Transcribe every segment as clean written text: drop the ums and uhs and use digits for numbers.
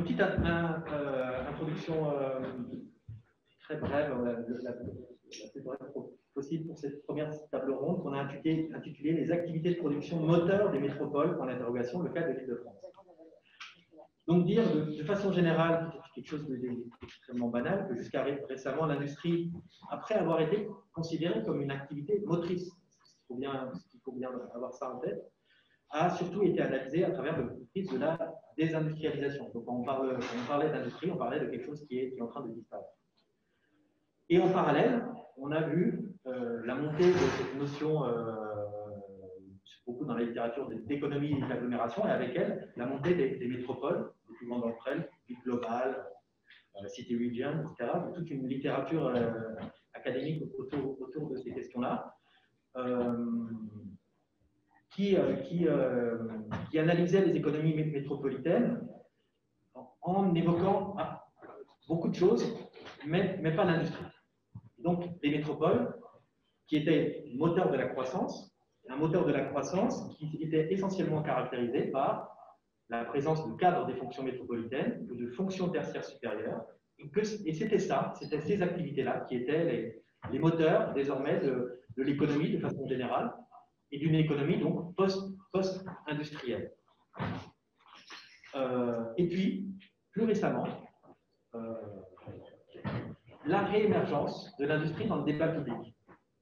petite introduction très brève, la plus brève possible pour cette première table ronde qu'on a intitulée Les activités de production moteurs des métropoles, pour l'interrogation, le cas de l'Île-de-France. Donc dire de façon générale, quelque chose d'extrêmement banal, que jusqu'à récemment, l'industrie, après avoir été considérée comme une activité motrice, il faut bien avoir ça en tête, a surtout été analysée à travers le prisme de la désindustrialisation. Donc quand on parlait d'industrie, on parlait de quelque chose qui est en train de disparaître. Et en parallèle, on a vu la montée de cette notion, beaucoup dans la littérature d'économie et d'agglomération, et avec elle, la montée des métropoles, les plus grandes d'entre elles, Ville globale, City Region, etc., toute une littérature académique autour de ces questions-là, qui analysait les économies métropolitaines en évoquant beaucoup de choses, mais pas l'industrie. Donc, les métropoles, qui étaient moteur de la croissance, un moteur de la croissance qui était essentiellement caractérisé par la présence de cadres des fonctions métropolitaines ou de fonctions tertiaires supérieures. Et c'était ces activités-là qui étaient les moteurs désormais de l'économie de façon générale et d'une économie donc post-industrielle. Et puis, plus récemment, la réémergence de l'industrie dans le débat public.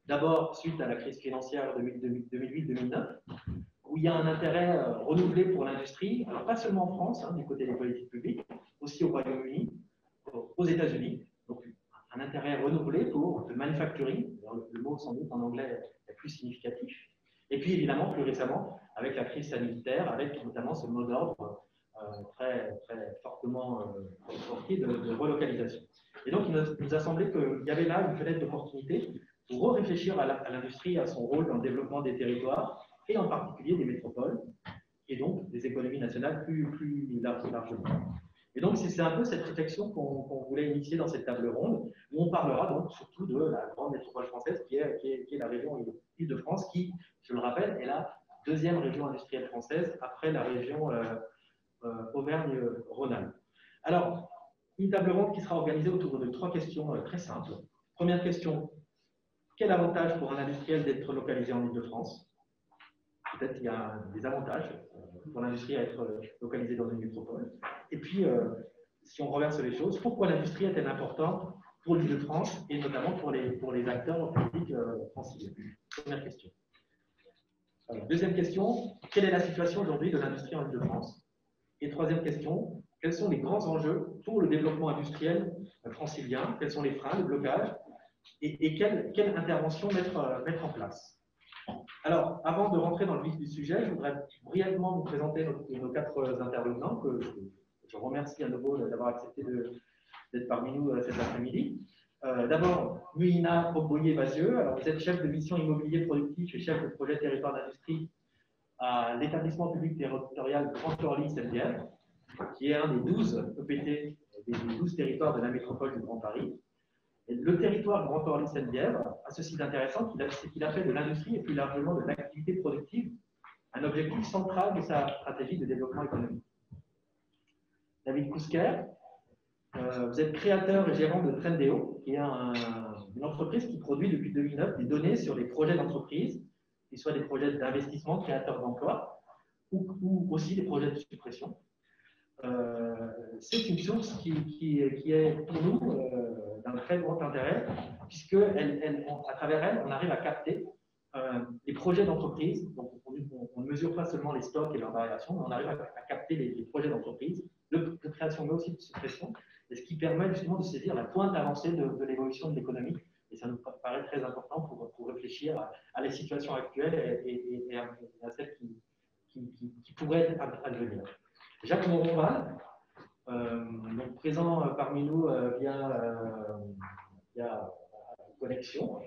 D'abord, suite à la crise financière de 2008-2009, où il y a un intérêt renouvelé pour l'industrie, alors pas seulement en France, du côté des politiques publiques, aussi au Royaume-Uni, aux États-Unis, donc un intérêt renouvelé pour le manufacturing, le mot sans doute en anglais est plus significatif, et puis évidemment, plus récemment, avec la crise sanitaire, avec notamment ce mot d'ordre très fortement sorti de relocalisation. Et donc, il nous a semblé qu'il y avait là une fenêtre d'opportunité pour réfléchir à l'industrie, à son rôle dans le développement des territoires, et en particulier des métropoles, et donc des économies nationales plus largement. Et donc, c'est un peu cette réflexion qu'on voulait initier dans cette table ronde, où on parlera donc surtout de la grande métropole française, qui est la région Île-de-France, qui, je le rappelle, est la deuxième région industrielle française, après la région Auvergne-Rhône-Alpes. Alors, une table ronde qui sera organisée autour de 3 questions très simples. Première question, quel avantage pour un industriel d'être localisé en Île-de-France? Peut-être qu'il y a des avantages pour l'industrie à être localisée dans une métropole. Et puis, si on renverse les choses, pourquoi l'industrie est-elle importante pour l'Île-de-France et notamment pour les acteurs politiques franciliens? Première question. Deuxième question, quelle est la situation aujourd'hui de l'industrie en Île-de-France? Et troisième question, quels sont les grands enjeux pour le développement industriel francilien? Quels sont les freins, les blocages? Et quelle intervention mettre en place? Alors, avant de rentrer dans le vif du sujet, je voudrais brièvement vous présenter nos 4 intervenants, que je remercie à nouveau d'avoir accepté d'être parmi nous cet après-midi. D'abord, Muina Oboye-Vazieux. Alors, vous êtes chef de mission immobilier productif et chef de projet territoire d'industrie à l'établissement public territorial Grand Orly Sainte-Bièvre, qui est un des 12 EPT, des 12 territoires de la métropole du Grand Paris. Et le territoire Grand Orly Sainte-Bièvre a ceci d'intéressant, c'est qu'il a fait de l'industrie et plus largement de l'activité productive un objectif central de sa stratégie de développement économique. David Kousquer, vous êtes créateur et gérant de Trendéo, qui est une entreprise qui produit depuis 2009 des données sur les projets d'entreprise, qu'ils soient des projets d'investissement créateurs d'emplois ou aussi des projets de suppression. C'est une source qui est pour nous d'un très grand intérêt, puisque à travers elle, on arrive à capter les projets d'entreprise. Donc, on ne mesure pas seulement les stocks et leurs variations, mais on arrive à capter les projets d'entreprise, de création, mais aussi de suppression, et ce qui permet justement de saisir la pointe avancée de l'évolution de l'économie. Et ça nous paraît très important pour réfléchir à la situation actuelle et à celle qui pourrait advenir. Jacques Moronval, donc présent parmi nous via connexion.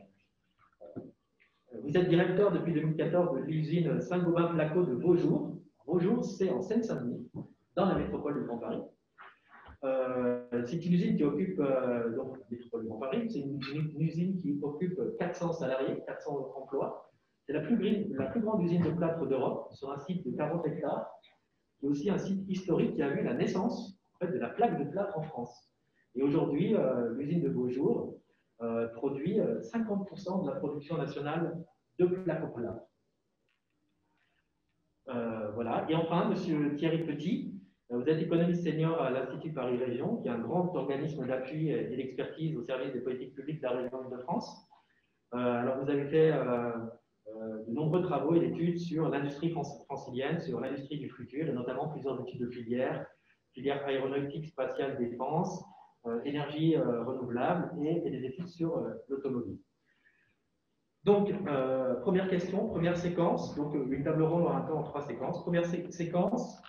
Vous êtes directeur depuis 2014 de l'usine Saint-Gobain-Placo de Vaujours. Vaujours, c'est en Seine-Saint-Denis, dans la métropole du Grand Paris. C'est une usine qui occupe, donc la métropole du Grand Paris, c'est une usine qui occupe 400 salariés, 400 emplois. C'est la plus grande usine de plâtre d'Europe, sur un site de 40 hectares, qui est aussi un site historique qui a vu la naissance en fait, de la plaque de plâtre en France. Et aujourd'hui, l'usine de Beaujour produit 50% de la production nationale de plaques au plâtre. Voilà. Et enfin, Monsieur Thierry Petit, vous êtes économiste senior à l'Institut Paris Région, qui est un grand organisme d'appui et d'expertise au service des politiques publiques de la région de France. Alors, vous avez fait de nombreux travaux et études sur l'industrie francilienne, sur l'industrie du futur, et notamment plusieurs études de filières aéronautique, spatiale, défense, énergie renouvelable et des études sur l'automobile. Donc, première question, première séquence. Donc, une table ronde aura un peu en 3 séquences. Première séquence,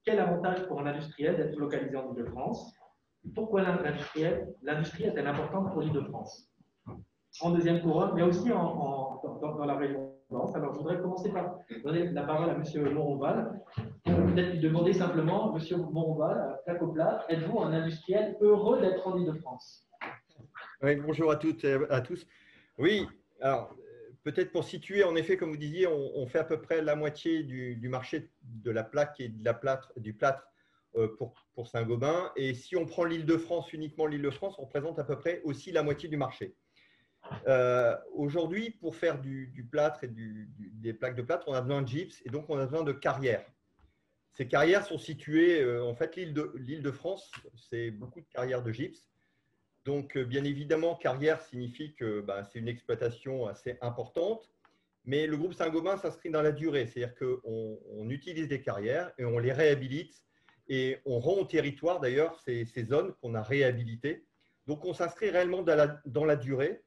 quel avantage pour un industriel d'être localisé en Île-de-France? Pourquoi l'industrie est-elle importante pour l'Île-de-France? En deuxième couronne, mais aussi dans la région. Alors, je voudrais commencer par donner la parole à M. Moronval. Peut-être lui demander simplement, M. Moronval, plaque au plâtre, êtes-vous un industriel heureux d'être en Île-de-France? Oui, bonjour à toutes et à tous. Oui, alors peut-être pour situer, en effet, comme vous disiez, on fait à peu près la moitié du marché de la plaque et du plâtre pour Saint-Gobain. Et si on prend l'Île-de-France, uniquement l'Île-de-France, on représente à peu près aussi la moitié du marché. Aujourd'hui, pour faire du plâtre et des plaques de plâtre, on a besoin de gypse et donc on a besoin de carrières. Ces carrières sont situées, en fait, l'Île-de-France, c'est beaucoup de carrières de gypse. Donc, bien évidemment, carrière signifie que c'est une exploitation assez importante, mais le groupe Saint-Gobain s'inscrit dans la durée, c'est-à-dire qu'on utilise des carrières et on les réhabilite et on rend au territoire d'ailleurs ces zones qu'on a réhabilitées. Donc, on s'inscrit réellement dans la durée.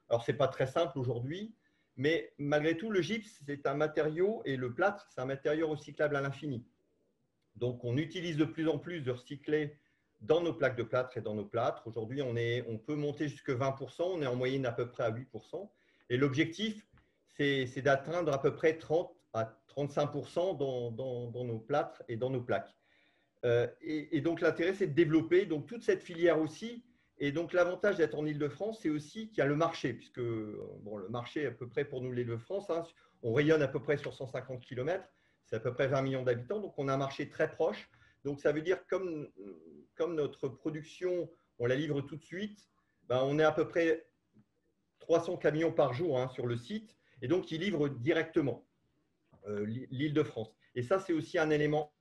Alors, ce n'est pas très simple aujourd'hui, mais malgré tout, le gypse, c'est un matériau et le plâtre, c'est un matériau recyclable à l'infini. Donc, on utilise de plus en plus de recyclés dans nos plaques de plâtre et dans nos plâtres. Aujourd'hui, on peut monter jusqu'à 20%, on est en moyenne à peu près à 8%. Et l'objectif, c'est d'atteindre à peu près 30 à 35% dans nos plâtres et dans nos plaques. Et donc, l'intérêt, c'est de développer donc, toute cette filière aussi. Et donc, l'avantage d'être en Île-de-France, c'est aussi qu'il y a le marché, puisque le marché, à peu près pour nous, l'Île-de-France, on rayonne à peu près sur 150 km, c'est à peu près 20 millions d'habitants, donc on a un marché très proche. Donc, ça veut dire comme notre production, on la livre tout de suite, on est à peu près 300 camions par jour sur le site, et donc ils livrent directement l'Île-de-France. Et ça, c'est aussi un élément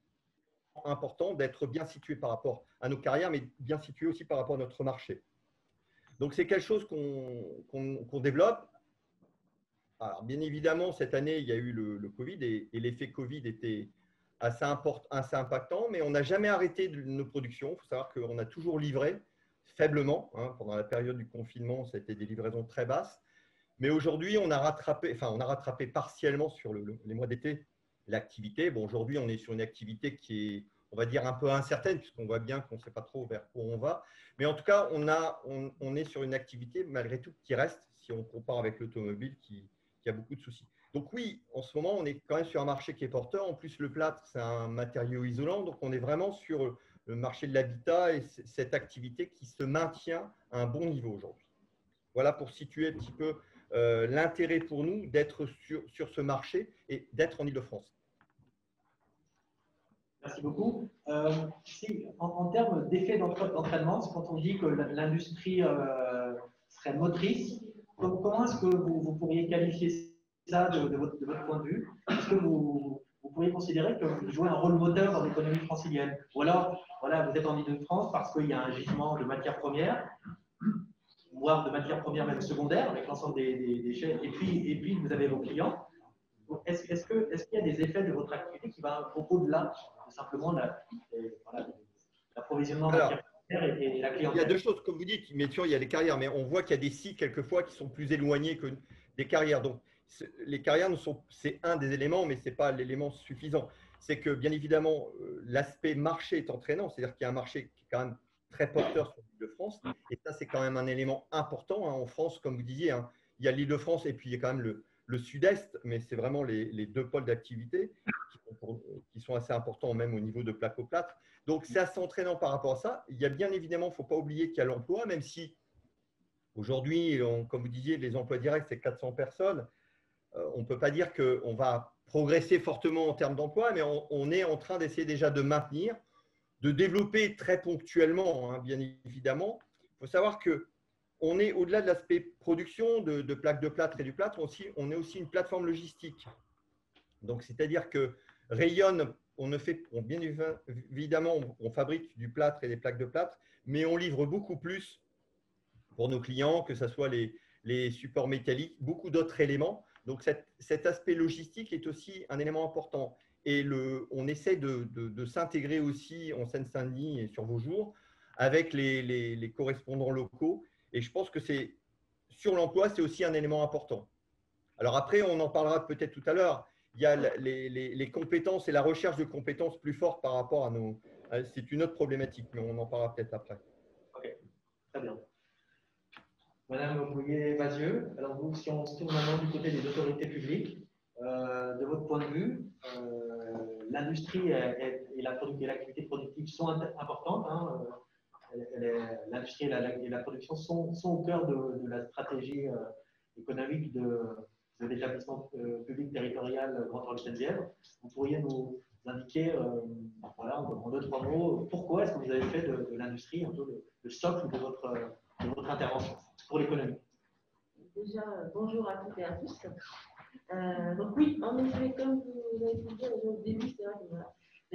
important d'être bien situé par rapport à nos carrières, mais bien situé aussi par rapport à notre marché. Donc, c'est quelque chose qu'on développe. Alors, bien évidemment, cette année, il y a eu le Covid et l'effet Covid était assez impactant, mais on n'a jamais arrêté nos productions. Il faut savoir qu'on a toujours livré faiblement. Pendant la période du confinement, ça a été des livraisons très basses. Mais aujourd'hui, on a rattrapé partiellement sur les mois d'été l'activité. Bon, aujourd'hui, on est sur une activité qui est, on va dire, un peu incertaine, puisqu'on voit bien qu'on ne sait pas trop vers où on va. Mais en tout cas, on est sur une activité, malgré tout, qui reste, si on compare avec l'automobile, qui a beaucoup de soucis. Donc oui, en ce moment, on est quand même sur un marché qui est porteur. En plus, le plâtre, c'est un matériau isolant. Donc, on est vraiment sur le marché de l'habitat et cette activité qui se maintient à un bon niveau aujourd'hui. Voilà pour situer un petit peu l'intérêt pour nous d'être sur ce marché et d'être en Île-de-France. Merci beaucoup. En termes d'effet d'entraînement, c'est quand on dit que l'industrie serait motrice, comment est-ce que vous pourriez qualifier ça de votre point de vue? Est-ce que vous pourriez considérer que vous jouez un rôle moteur dans l'économie francilienne? Ou alors, voilà, vous êtes en Île-de-France parce qu'il y a un gisement de matières premières, voire de matières premières même secondaires, avec l'ensemble des déchets, et puis vous avez vos clients. Est-ce qu'il y a des effets de votre activité qui vont au-delà de simplement l'approvisionnement de matières premières et la clientèle? Il y a deux choses, comme vous dites, bien sûr, il y a les carrières, mais on voit qu'il y a des sites quelquefois qui sont plus éloignés que des carrières. Donc, les carrières, c'est un des éléments, mais ce n'est pas l'élément suffisant. C'est que, bien évidemment, l'aspect marché est entraînant, c'est-à-dire qu'il y a un marché qui est quand même très porteur sur l'Île-de-France, et ça, c'est quand même un élément important. En France, comme vous disiez, il y a l'Île-de-France et puis il y a quand même le sud-est, mais c'est vraiment les deux pôles d'activité qui sont assez importants, même au niveau de plaque au plâtre. Donc, c'est assez entraînant par rapport à ça. Il y a bien évidemment, il ne faut pas oublier qu'il y a l'emploi, même si aujourd'hui, comme vous disiez, les emplois directs, c'est 400 personnes. On ne peut pas dire qu'on va progresser fortement en termes d'emploi, mais on est en train d'essayer déjà de maintenir. de développer très ponctuellement, hein, bien évidemment. Il faut savoir qu'on est au-delà de l'aspect production de plaques de plâtre et du plâtre, on est aussi une plateforme logistique. Donc, c'est-à-dire que Rayonne, bien évidemment, on fabrique du plâtre et des plaques de plâtre, mais on livre beaucoup plus pour nos clients, que ce soit les supports métalliques, beaucoup d'autres éléments. Donc, cet aspect logistique est aussi un élément important. Et on essaie de s'intégrer aussi en Seine-Saint-Denis et sur Vaujours avec les correspondants locaux. Et je pense que sur l'emploi, c'est aussi un élément important. Alors après, on en parlera peut-être tout à l'heure. Il y a les compétences et la recherche de compétences plus fortes par rapport à nos… C'est une autre problématique, mais on en parlera peut-être après. Ok, très bien. Madame Bouillet-Vazieux, alors vous, si on se tourne maintenant du côté des autorités publiques, de votre point de vue, l'industrie et l'activité productive sont importantes. Hein, l'industrie et la production sont au cœur de la stratégie économique de l'établissement public territorial Grand Orly-Seine-Bièvre. Vous pourriez nous indiquer, voilà, en 2-3 mots, pourquoi est-ce que vous avez fait de l'industrie un peu le socle de votre intervention pour l'économie? Déjà, bonjour à toutes et à tous. Donc oui, en effet, comme vous avez pu le dire au début, c'est vrai que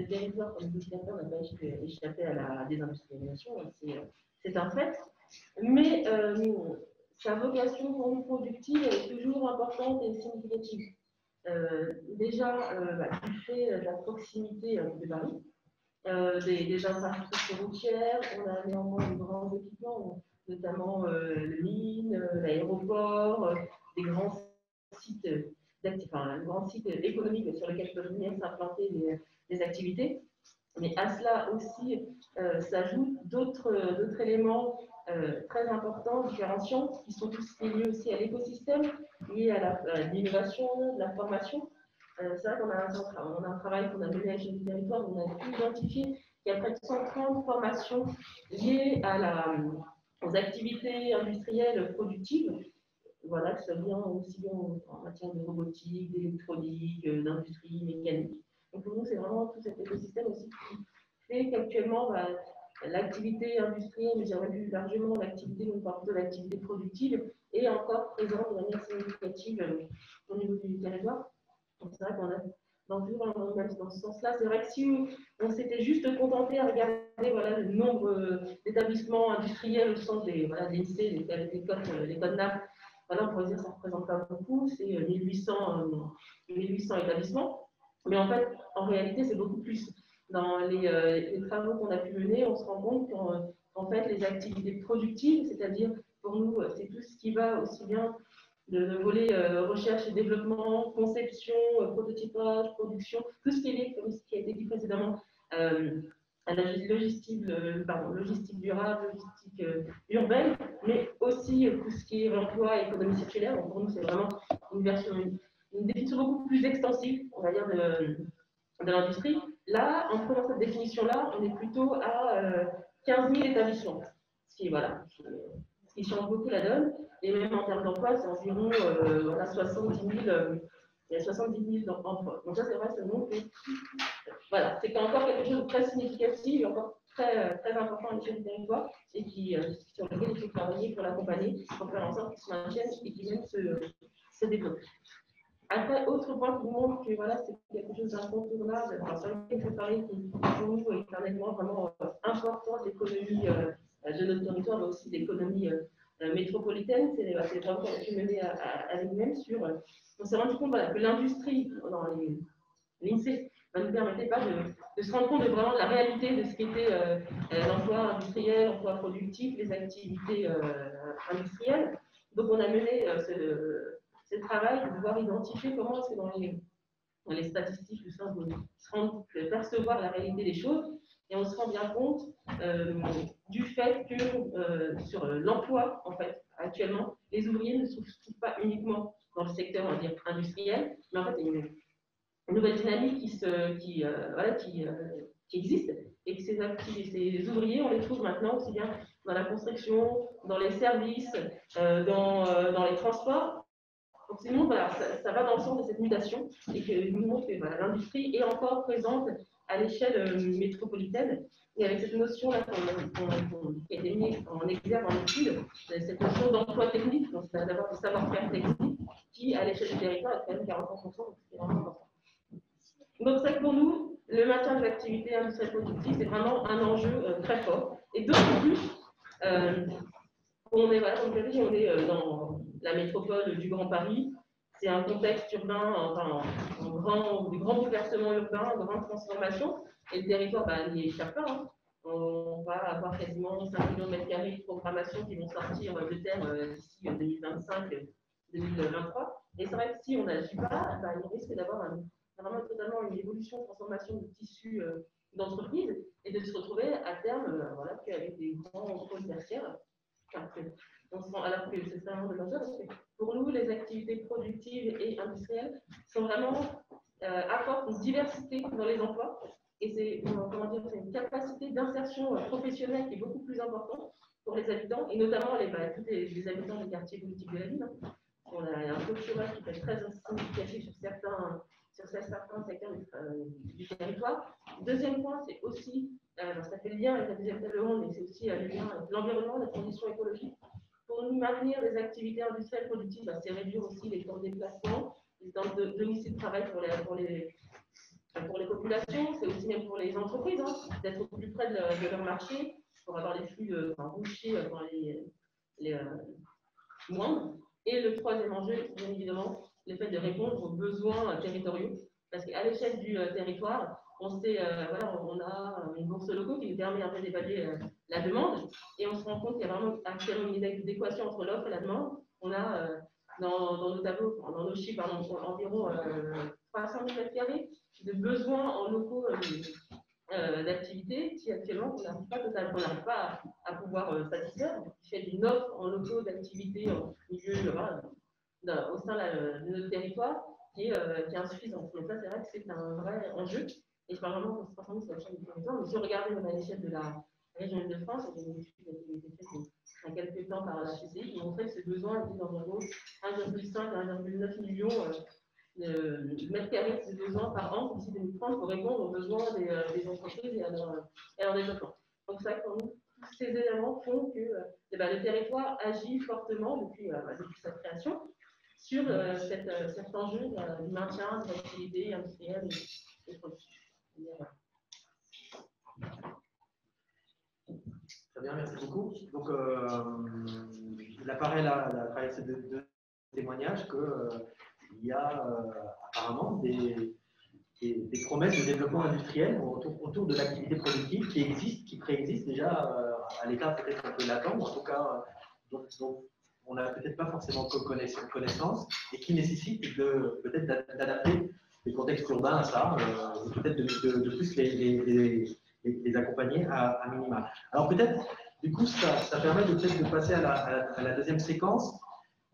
le territoire comme indicateur n'a pas échappé à la désindustrialisation, c'est un fait. Mais sa vocation pour nous productive est toujours importante et significative. Déjà, du fait de la proximité de Paris, des infrastructures routières, on a néanmoins de grands équipements, notamment le mine, l'aéroport, des grands sites un grand site économique sur lequel peuvent venir s'implanter des activités. Mais à cela aussi s'ajoutent d'autres éléments très importants, différenciants, qui sont tous liés aussi à l'écosystème, liés à l'innovation, de la formation. C'est vrai qu'on a un travail qu'on a mené à l'échelle du territoire, où on a pu identifier qu'il y a près de 130 formations liées aux activités industrielles productives. Voilà, que ça vient aussi bien en matière de robotique, d'électronique, d'industrie, mécanique. Donc pour nous, c'est vraiment tout cet écosystème aussi qui fait qu'actuellement, l'activité industrielle, mais j'aurais vu largement l'activité de l'activité productive, est encore présente de manière significative au niveau du territoire. Donc c'est vrai qu'on a dans ce sens-là. C'est vrai que si on s'était juste contenté à regarder le nombre d'établissements industriels au sens des lycées, les codes NAP, on pourrait dire que ça ne représente pas beaucoup, c'est 1800 établissements. Mais en fait, en réalité, c'est beaucoup plus. Dans les travaux qu'on a pu mener, on se rend compte qu'en fait, les activités productives, c'est-à-dire pour nous, c'est tout ce qui va aussi bien de volet recherche et développement, conception, prototypage, production, tout ce qui est lié, comme ce qui a été dit précédemment, à la logistique durable, logistique urbaine, mais aussi tout ce qui est emploi et économie circulaire. Donc pour nous, c'est vraiment une définition beaucoup plus extensive, on va dire, de l'industrie. Là, en prenant cette définition-là, on est plutôt à 15 000 établissements, ce qui change beaucoup la donne. Et même en termes d'emploi, c'est environ 70 000 emplois. Donc ça, c'est vrai, c'est le nombre. Voilà, c'est encore quelque chose de très significatif et encore très, très important à l'échelle du territoire et sur lequel il faut travailler pour l'accompagner, pour faire en sorte qu'il se maintienne et qu'il même se développe. Après, autre point qui nous montre que voilà, c'est quelque chose d'incontournable, sur lequel il faut parler, qui pour nous est un élément vraiment important de l'économie de notre territoire, mais aussi de l'économie métropolitaine, c'est les travaux qu'on a pu mener à lui-même sur. On s'est rendu compte que l'industrie, dans l'INSEE, ne nous permettait pas de se rendre compte de vraiment la réalité de ce qu'était l'emploi industriel, l'emploi productif, les activités industrielles. Donc, on a mené ce travail de pouvoir identifier comment est-ce que dans les statistiques, tout ça, de percevoir la réalité des choses. Et on se rend bien compte du fait que sur l'emploi, en fait, actuellement, les ouvriers ne se trouvent pas uniquement dans le secteur, on va dire, industriel, mais en fait, il y a une nouvelle dynamique qui existe et que ces ouvriers, on les trouve maintenant aussi bien dans la construction, dans les services, dans les transports. Donc, sinon, voilà, ça va dans le sens de cette mutation et que nous montre que l'industrie est encore présente à l'échelle métropolitaine, Et avec cette notion-là qui a été mise en exergue en étude, cette notion d'emploi technique, donc d'avoir du savoir-faire technique, qui, à l'échelle du territoire, est quand même 40%, donc c'est vraiment important. Donc, ça, pour nous, le maintien de l'activité industrielle productive, c'est vraiment un enjeu très fort. Et d'autant plus, on est, voilà, comme je l'ai dit, on est dans la métropole du Grand Paris. C'est un contexte urbain, enfin, de grands bouleversements urbains, de grandes transformations. Et le territoire n'y échappe pas. Hein. On va avoir quasiment 5 millions de mètres carrés de programmation qui vont sortir de terre d'ici 2025-2023. Et c'est vrai que si on n'agit pas, il risque d'avoir vraiment totalement une évolution, transformation du tissu d'entreprise et de se retrouver à terme voilà, qu'avec des grands pôles tertiaires. Alors que c'est vraiment dommageable parce que pour nous, les activités productives et industrielles sont vraiment apportent une diversité dans les emplois et c'est une capacité d'insertion professionnelle qui est beaucoup plus importante pour les habitants et notamment tous les habitants des quartiers politiques de la ville. On a un taux de chômage qui peut être très significatif sur certains secteurs du territoire. Deuxième point, c'est aussi, ça fait le lien avec la deuxième table ronde, mais c'est aussi le lien avec l'environnement, la transition écologique. Pour nous maintenir des activités industrielles productives, c'est réduire aussi les temps de déplacement, les temps de domicile de travail pour les populations, c'est aussi même pour les entreprises, d'être au plus près de leur marché, pour avoir les flux bouchés dans les moindres. Et le troisième enjeu, bien évidemment, le fait de répondre aux besoins territoriaux. Parce qu'à l'échelle du territoire, on sait, voilà, on a une bourse locaux qui nous permet un peu d'évaluer la demande. Et on se rend compte qu'il y a vraiment actuellement une adéquation entre l'offre et la demande. On a dans nos tableaux, dans nos chiffres, environ 300 000 m² de besoins en locaux d'activité qui actuellement on n'arrive pas à pouvoir satisfaire. Il fait d'une offre en locaux d'activité en milieu au sein de notre territoire qui est insuffisante. Donc là, c'est vrai que c'est un vrai enjeu. Et je parle vraiment de sur l'échelle du territoire. Mais si on regarde à l'échelle de la région Île-de-France, il y a une étude qui a été faite il y a quelques temps par la HCCI qui montrait que ce besoin était d'environ 1,5 à 1,9 million de mètres carrés de besoins par an d'ici 2030 pour répondre aux besoins des entreprises et à leur développement. Donc, ça, pour nous, tous ces éléments font que le territoire agit fortement depuis sa création sur cet enjeu du maintien de l'activité industrielle et productive. Très bien, merci beaucoup. Donc, il apparaît là, à travers ces deux témoignages, qu'il y a apparemment des promesses de développement industriel autour de l'activité productive qui existent, qui préexistent déjà à l'état peut-être un peu latent, ou en tout cas dont on n'a peut-être pas forcément connaissance et qui nécessitent peut-être d'adapter les contextes urbains à ça, peut-être de plus les accompagner à minima. Alors peut-être, du coup, ça permet peut-être de passer à la deuxième séquence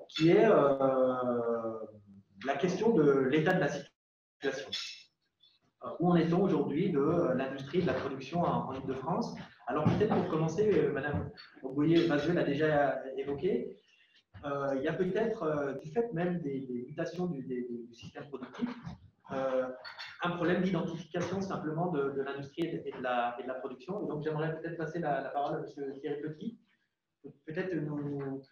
qui est la question de l'état de la situation. Où en est-on aujourd'hui de l'industrie de la production en Île-de-France? Alors peut-être pour commencer, Madame Boyer-Bazuel l'a déjà évoqué, il y a peut-être, du fait même des mutations du système productif, un problème d'identification simplement de l'industrie et de la production. Et donc j'aimerais peut-être passer la parole à M. Thierry Petit, peut-être nous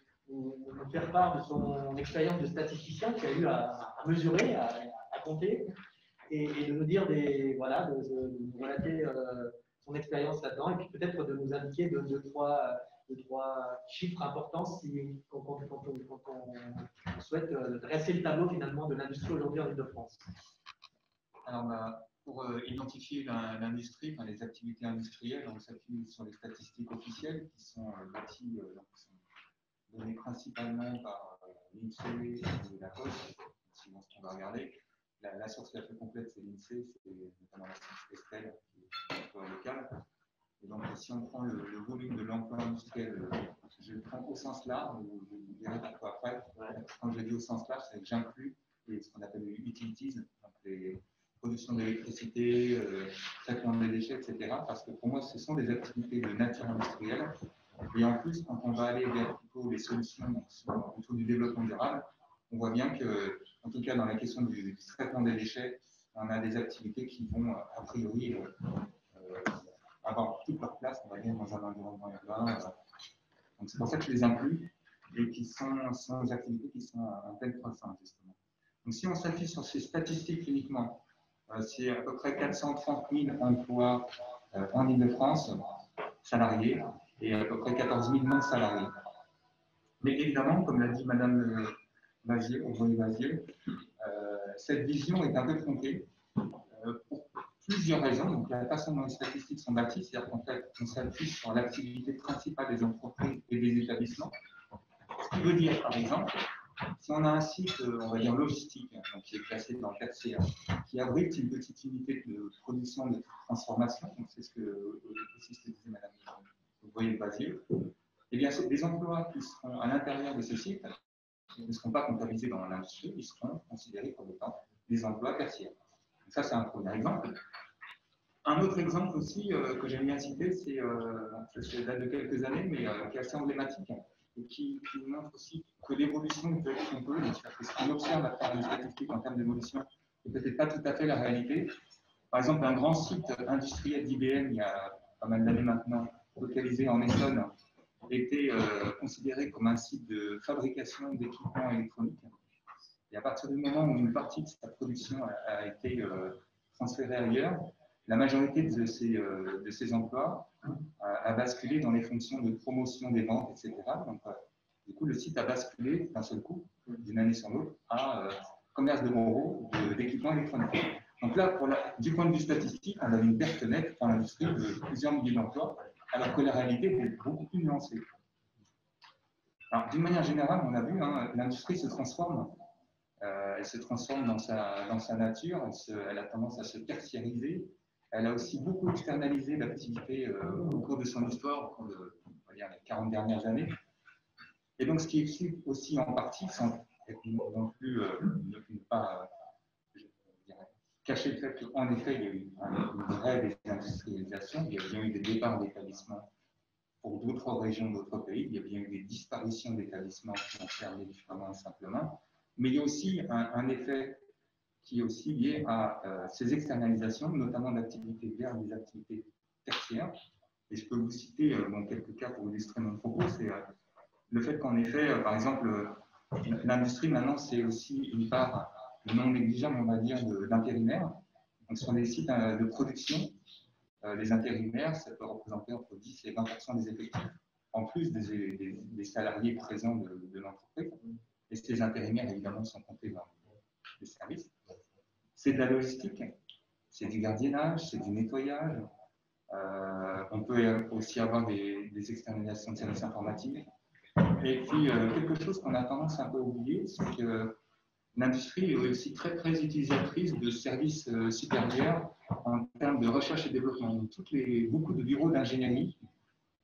faire part de son expérience de statisticien qui a eu à mesurer, à compter, et de nous dire de nous relater son expérience là-dedans, et puis peut-être de nous indiquer deux, trois chiffres importants quand on souhaite dresser le tableau finalement de l'industrie aujourd'hui en Île-de-France. Alors, pour identifier l'industrie, les activités industrielles, on s'appuie sur les statistiques officielles qui sont bâties, données principalement par l'INSEE et la Poste, sinon ce qu'on va regarder. La source la plus complète, c'est l'INSEE, c'est notamment la science Estelle, qui est un peu locale. Et donc, si on prend le volume de l'emploi industriel, je le prends au sens large, je vous dirai pourquoi après. Quand je dis au sens large, c'est que j'inclus ce qu'on appelle les utilities, donc les productions d'électricité, traitement des déchets, etc. Parce que pour moi, ce sont des activités de nature industrielle. Et en plus, quand on va aller vers plutôt les solutions autour du développement durable, on voit bien que, en tout cas dans la question du traitement des déchets, on a des activités qui vont a priori avoir toute leur place, on va dire, dans un environnement urbain. Donc c'est pour ça que je les inclus et qui sont des activités qui sont en pleine croissance, justement. Donc si on s'appuie sur ces statistiques uniquement, c'est à peu près 430 000 emplois en Île-de-France, salariés, et à peu près 14 000 non salariés. Mais évidemment, comme l'a dit Madame Bazier, Audrey Bazier, cette vision est un peu tronquée pour plusieurs raisons. Donc, la façon dont les statistiques sont bâties, c'est-à-dire qu'en fait, on s'appuie sur l'activité principale des entreprises et des établissements. Ce qui veut dire, par exemple, si on a un site, on va dire logistique, donc qui est classé dans le 4CA, qui abrite une petite unité de production de transformation, donc c'est ce que disait Madame Audrey Bazier, eh bien, des emplois qui seront à l'intérieur de ce site ne seront pas comptabilisés dans l'industrie, ils seront considérés comme étant des emplois tertiaires. Donc ça, c'est un premier exemple. Un autre exemple aussi que j'aime bien citer, ça date de quelques années, mais qui est assez emblématique et qui montre aussi que l'évolution peut être trompeuse. C'est-à-dire que ce qu'on observe à travers les statistiques en termes d'évolution n'est peut-être pas tout à fait la réalité. Par exemple, un grand site industriel d'IBM, il y a pas mal d'années maintenant, localisé en Essonne, était considéré comme un site de fabrication d'équipements électroniques. Et à partir du moment où une partie de sa production a été transférée ailleurs, la majorité de ces emplois a basculé dans les fonctions de promotion des ventes, etc. Donc, du coup, le site a basculé d'un seul coup, d'une année sur l'autre, à commerce de gros d'équipements électroniques. Donc là, du point de vue statistique, on avait une perte nette dans l'industrie de plusieurs milliers d'emplois, alors que la réalité est beaucoup plus nuancée. Alors, d'une manière générale, on a vu, l'industrie se transforme. Elle se transforme dans sa nature, elle a tendance à se tertiariser. Elle a aussi beaucoup externalisé l'activité au cours de son histoire, au cours de on va dire, les 40 dernières années. Et donc, ce qui explique aussi en partie, sans non plus ne pas cacher le fait qu'en effet, il y a eu une vraie désindustrialisation, il y a bien eu des départs d'établissements pour d'autres régions, d'autres pays, il y a bien eu des disparitions d'établissements qui ont fermé purement et simplement, mais il y a aussi un effet qui est aussi lié à ces externalisations, notamment d'activités vers des activités tertiaires. Et je peux vous citer dans quelques cas pour illustrer mon propos, c'est le fait qu'en effet, par exemple, l'industrie maintenant, c'est aussi une part non négligeable, on va dire, d'intérimaires. Donc, sur les sites de production, les intérimaires, ça peut représenter entre 10 et 20% des effectifs, en plus des salariés présents de l'entreprise. Et ces intérimaires, évidemment, sont comptés dans les services. C'est de la logistique, c'est du gardiennage, c'est du nettoyage. On peut aussi avoir des externalisations de services informatiques. Et puis, quelque chose qu'on a tendance à un peu oublier, c'est que l'industrie est aussi très, très utilisatrice de services supérieurs en termes de recherche et développement. Donc, beaucoup de bureaux d'ingénierie,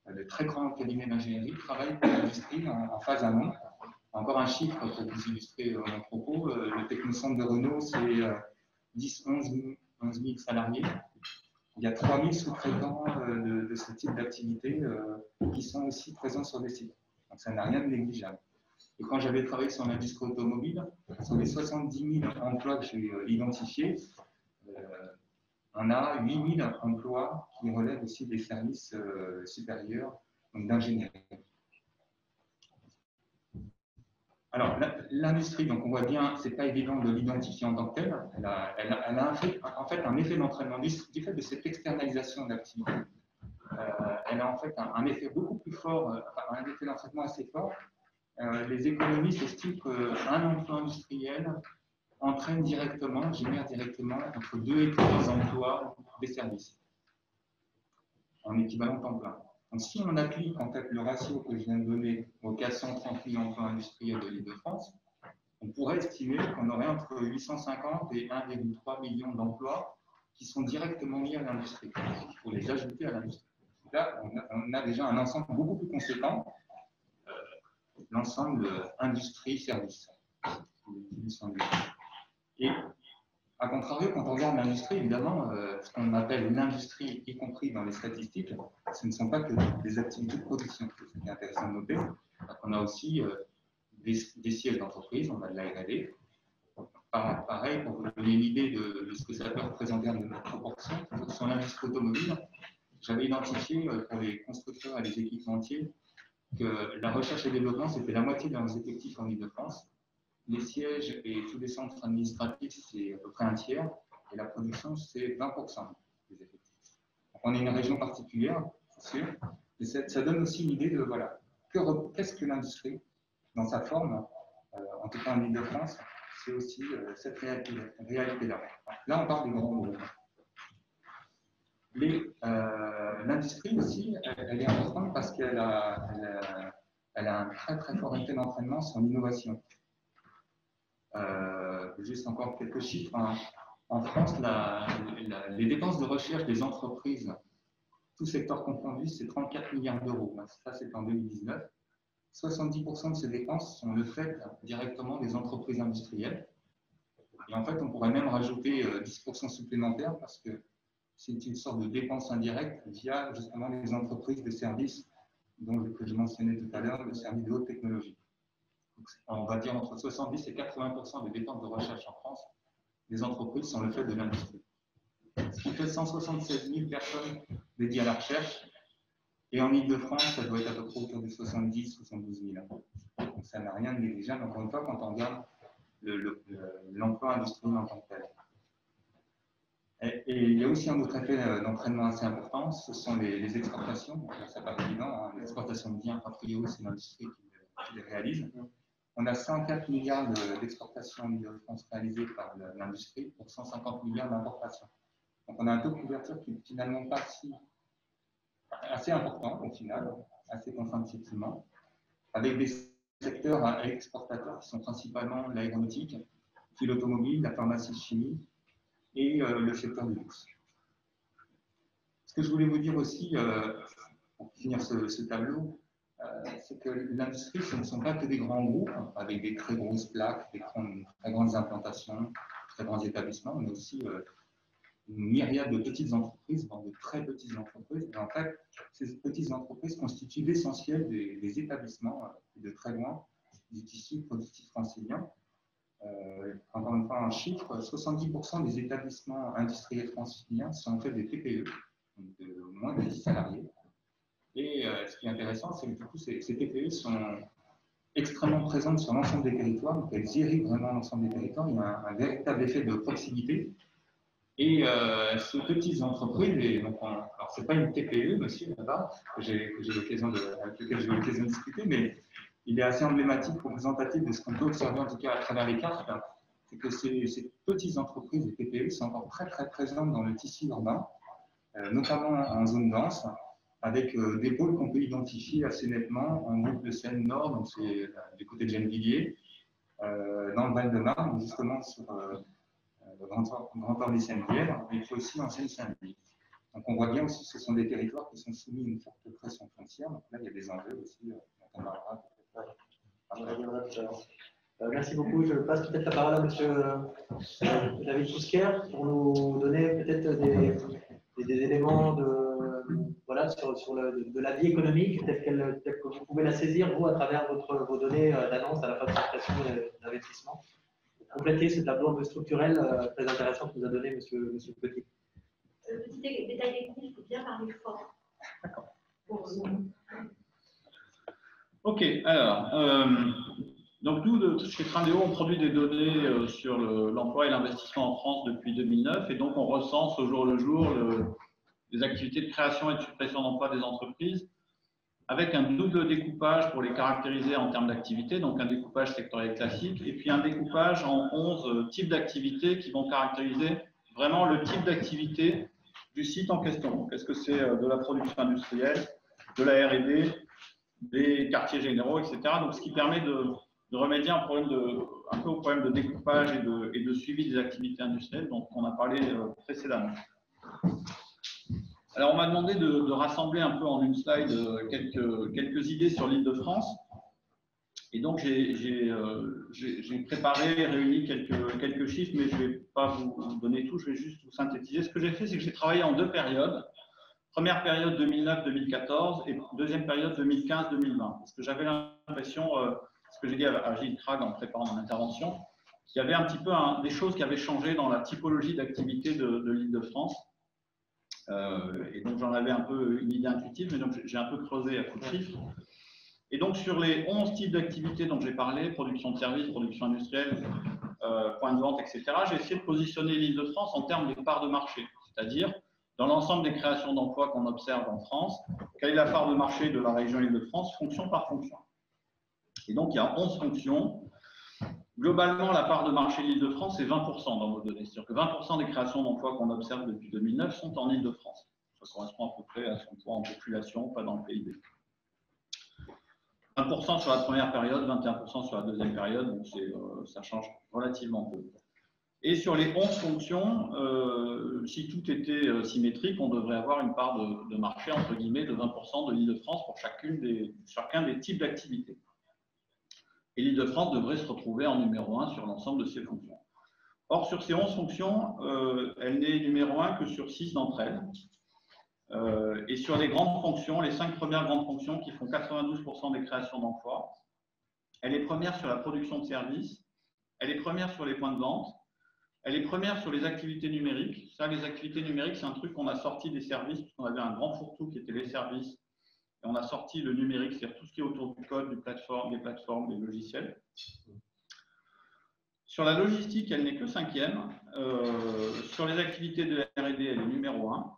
de très grands cabinets d'ingénierie, travaillent pour l'industrie en phase amont. Encore un chiffre pour vous illustrer mon propos. Le technocentre de Renault, c'est 10-11 000 salariés. Il y a 3 000 sous-traitants de ce type d'activité qui sont aussi présents sur des sites. Donc, ça n'a rien de négligeable. Et quand j'avais travaillé sur l'industrie automobile, sur les 70 000 emplois que j'ai identifiés, on a 8 000 emplois qui relèvent aussi des services supérieurs, donc d'ingénierie. Alors, l'industrie, donc on voit bien, c'est pas évident de l'identifier en tant que telle. Elle a en fait un effet d'entraînement du fait de cette externalisation d'activité. Elle a en fait un effet beaucoup plus fort, un effet d'entraînement assez fort. Les économistes estiment qu'un emploi industriel génère directement entre 2 et 3 emplois des services en équivalent temps plein. Donc, si on applique en fait le ratio que je viens de donner aux 430 000 emplois industriels de l'Île-de-France, on pourrait estimer qu'on aurait entre 850 et 1,3 million d'emplois qui sont directement liés à l'industrie. Il faut les ajouter à l'industrie. Là, on a déjà un ensemble beaucoup plus conséquent, l'ensemble industrie-service. Et à contrario, quand on regarde l'industrie, évidemment, ce qu'on appelle l'industrie, y compris dans les statistiques, ce ne sont pas que des activités de production. C'est ce qui est intéressant de noter. On a aussi des sièges d'entreprise, on a de la R&D. Pareil, pour vous donner une idée de ce que ça peut représenter en proportion, sur l'industrie automobile, j'avais identifié pour les constructeurs et les équipementiers que la recherche et développement, c'était la moitié de leurs effectifs en Île-de-France. Les sièges et tous les centres administratifs, c'est à peu près un tiers. Et la production, c'est 20% des effectifs. Donc, on est une région particulière, c'est sûr. Et ça donne aussi une idée de, voilà, qu'est-ce que l'industrie, dans sa forme, en tout cas en Île-de-France, c'est aussi cette réalité-là. Là, on parle des grands groupes. L'industrie aussi, elle est importante parce qu'elle a un très très fort effet d'entraînement sur l'innovation. Juste encore quelques chiffres. Hein. En France, les dépenses de recherche des entreprises, tout secteur confondu, c'est 34 milliards d'euros. Ça, c'est en 2019. 70% de ces dépenses sont le fait directement des entreprises industrielles. Et en fait, on pourrait même rajouter 10% supplémentaires parce que c'est une sorte de dépense indirecte via justement les entreprises de services que je mentionnais tout à l'heure, le service de haute technologie. Donc, on va dire entre 70 et 80% des dépenses de recherche en France, les entreprises sont le fait de l'industrie. Ce qui fait 176 000 personnes dédiées à la recherche. Et en Île-de-France, ça doit être à peu près autour de 70-72 000. Donc ça n'a rien de négligeable, encore une fois, quand on regarde l'emploi industriel en tant que tel. Et il y a aussi un autre effet d'entraînement assez important, ce sont les exportations. Donc là, ça paraît évident, hein. L'exportation de biens, a priori, c'est l'industrie qui les réalise. On a 104 milliards d'exportations en Île-de-France réalisées par l'industrie pour 150 milliards d'importations. Donc on a un taux de couverture qui n'est finalement pas assez important au final, assez consensuellement, avec des secteurs exportateurs qui sont principalement l'aéronautique, puis l'automobile, la pharmacie chimie et le secteur du luxe. Ce que je voulais vous dire aussi, pour finir ce tableau, c'est que l'industrie, ce ne sont pas que des grands groupes avec des très grosses plaques, des très grandes implantations, très grands établissements, mais aussi une myriade de petites entreprises, voire de très petites entreprises. Et en fait, ces petites entreprises constituent l'essentiel des établissements de très loin du tissu productif francilien. Encore une fois, un chiffre, 70% des établissements industriels franciliens sont en fait des TPE, de moins de 10 salariés. Et ce qui est intéressant, c'est que du coup, ces TPE sont extrêmement présentes sur l'ensemble des territoires, donc elles irriguent vraiment l'ensemble des territoires. Il y a un véritable effet de proximité. Et ces petites entreprises, alors ce n'est pas une TPE, monsieur, là-bas, avec lequel j'ai eu l'occasion de discuter, mais il est assez emblématique, représentatif de ce qu'on peut observer, en tout cas à travers les cartes, c'est que ces petites entreprises et TPE sont encore très très présentes dans le tissu urbain, notamment en zone dense, avec des pôles qu'on peut identifier assez nettement en groupe de Seine-Nord, donc c'est du côté de Gennevilliers, dans le Val-de-Marne, justement sur le Grand Port des Seine-Bièvres, mais aussi en Seine-Saint-Denis. Donc on voit bien aussi que ce sont des territoires qui sont soumis à une forte pression foncière. Donc là, il y a des enjeux aussi dont on parlera peut-être. On reviendra tout à l'heure. Merci beaucoup. Je passe peut-être la parole à M. David Pousquer pour nous donner peut-être des éléments de la vie économique telle que vous pouvez la saisir, vous, à travers vos données d'annonce à la fois de prestation et d'investissement. Compléter ce tableau un peu structurel très intéressant que nous a donné M. Petit. Petit détail technique, il faut bien parler fort. D'accord. Ok, alors, donc nous, chez Trindéo, on produit des données sur l'emploi et l'investissement en France depuis 2009, et donc on recense au jour le jour les activités de création et de suppression d'emplois des entreprises, avec un double découpage pour les caractériser en termes d'activité, donc un découpage sectoriel classique, et puis un découpage en 11 types d'activités qui vont caractériser vraiment le type d'activité du site en question. Donc, est-ce que c'est de la production industrielle, de la R&D, des quartiers généraux, etc. Donc, ce qui permet de remédier un peu au problème de découpage et de suivi des activités industrielles dont on a parlé précédemment. Alors, on m'a demandé de rassembler un peu en une slide quelques idées sur l'Île-de-France. Et donc, j'ai préparé, réuni quelques chiffres, mais je ne vais pas vous donner tout, je vais juste vous synthétiser. Ce que j'ai fait, c'est que j'ai travaillé en 2 périodes. Première période 2009-2014 et deuxième période 2015-2020. Parce que j'avais l'impression, ce que j'ai dit à Gilles Krag en préparant mon intervention, qu'il y avait un petit peu des choses qui avaient changé dans la typologie d'activité de l'Île-de-France. Et donc, j'en avais un peu une idée intuitive, mais donc j'ai un peu creusé à coups de chiffres. Et donc, sur les 11 types d'activités dont j'ai parlé, production de services, production industrielle, points de vente, etc., j'ai essayé de positionner l'Île-de-France en termes de part de marché, c'est-à-dire dans l'ensemble des créations d'emplois qu'on observe en France, quelle est la part de marché de la région Île-de-France, fonction par fonction. Et donc, il y a 11 fonctions. Globalement, la part de marché de l'Île-de-France, c'est 20% dans vos données. C'est-à-dire que 20% des créations d'emplois qu'on observe depuis 2009 sont en Île-de-France. Ça correspond à peu près à son poids en population, pas dans le PIB. 20% sur la première période, 21% sur la deuxième période, donc ça change relativement peu. Et sur les 11 fonctions, si tout était symétrique, on devrait avoir une part de marché, entre guillemets, de 20% de l'Île-de-France pour chacun des types d'activités. Et l'Île-de-France devrait se retrouver en numéro 1 sur l'ensemble de ces fonctions. Or, sur ces 11 fonctions, elle n'est numéro 1 que sur 6 d'entre elles. Et sur les grandes fonctions, les 5 premières grandes fonctions qui font 92% des créations d'emplois, elle est première sur la production de services, elle est première sur les points de vente, elle est première sur les activités numériques. Ça, les activités numériques, c'est un truc qu'on a sorti des services, parce qu'on avait un grand fourre-tout qui était les services, et on a sorti le numérique, c'est-à-dire tout ce qui est autour du code, des plateformes, des logiciels. Sur la logistique, elle n'est que 5e. Sur les activités de R&D, elle est numéro 1.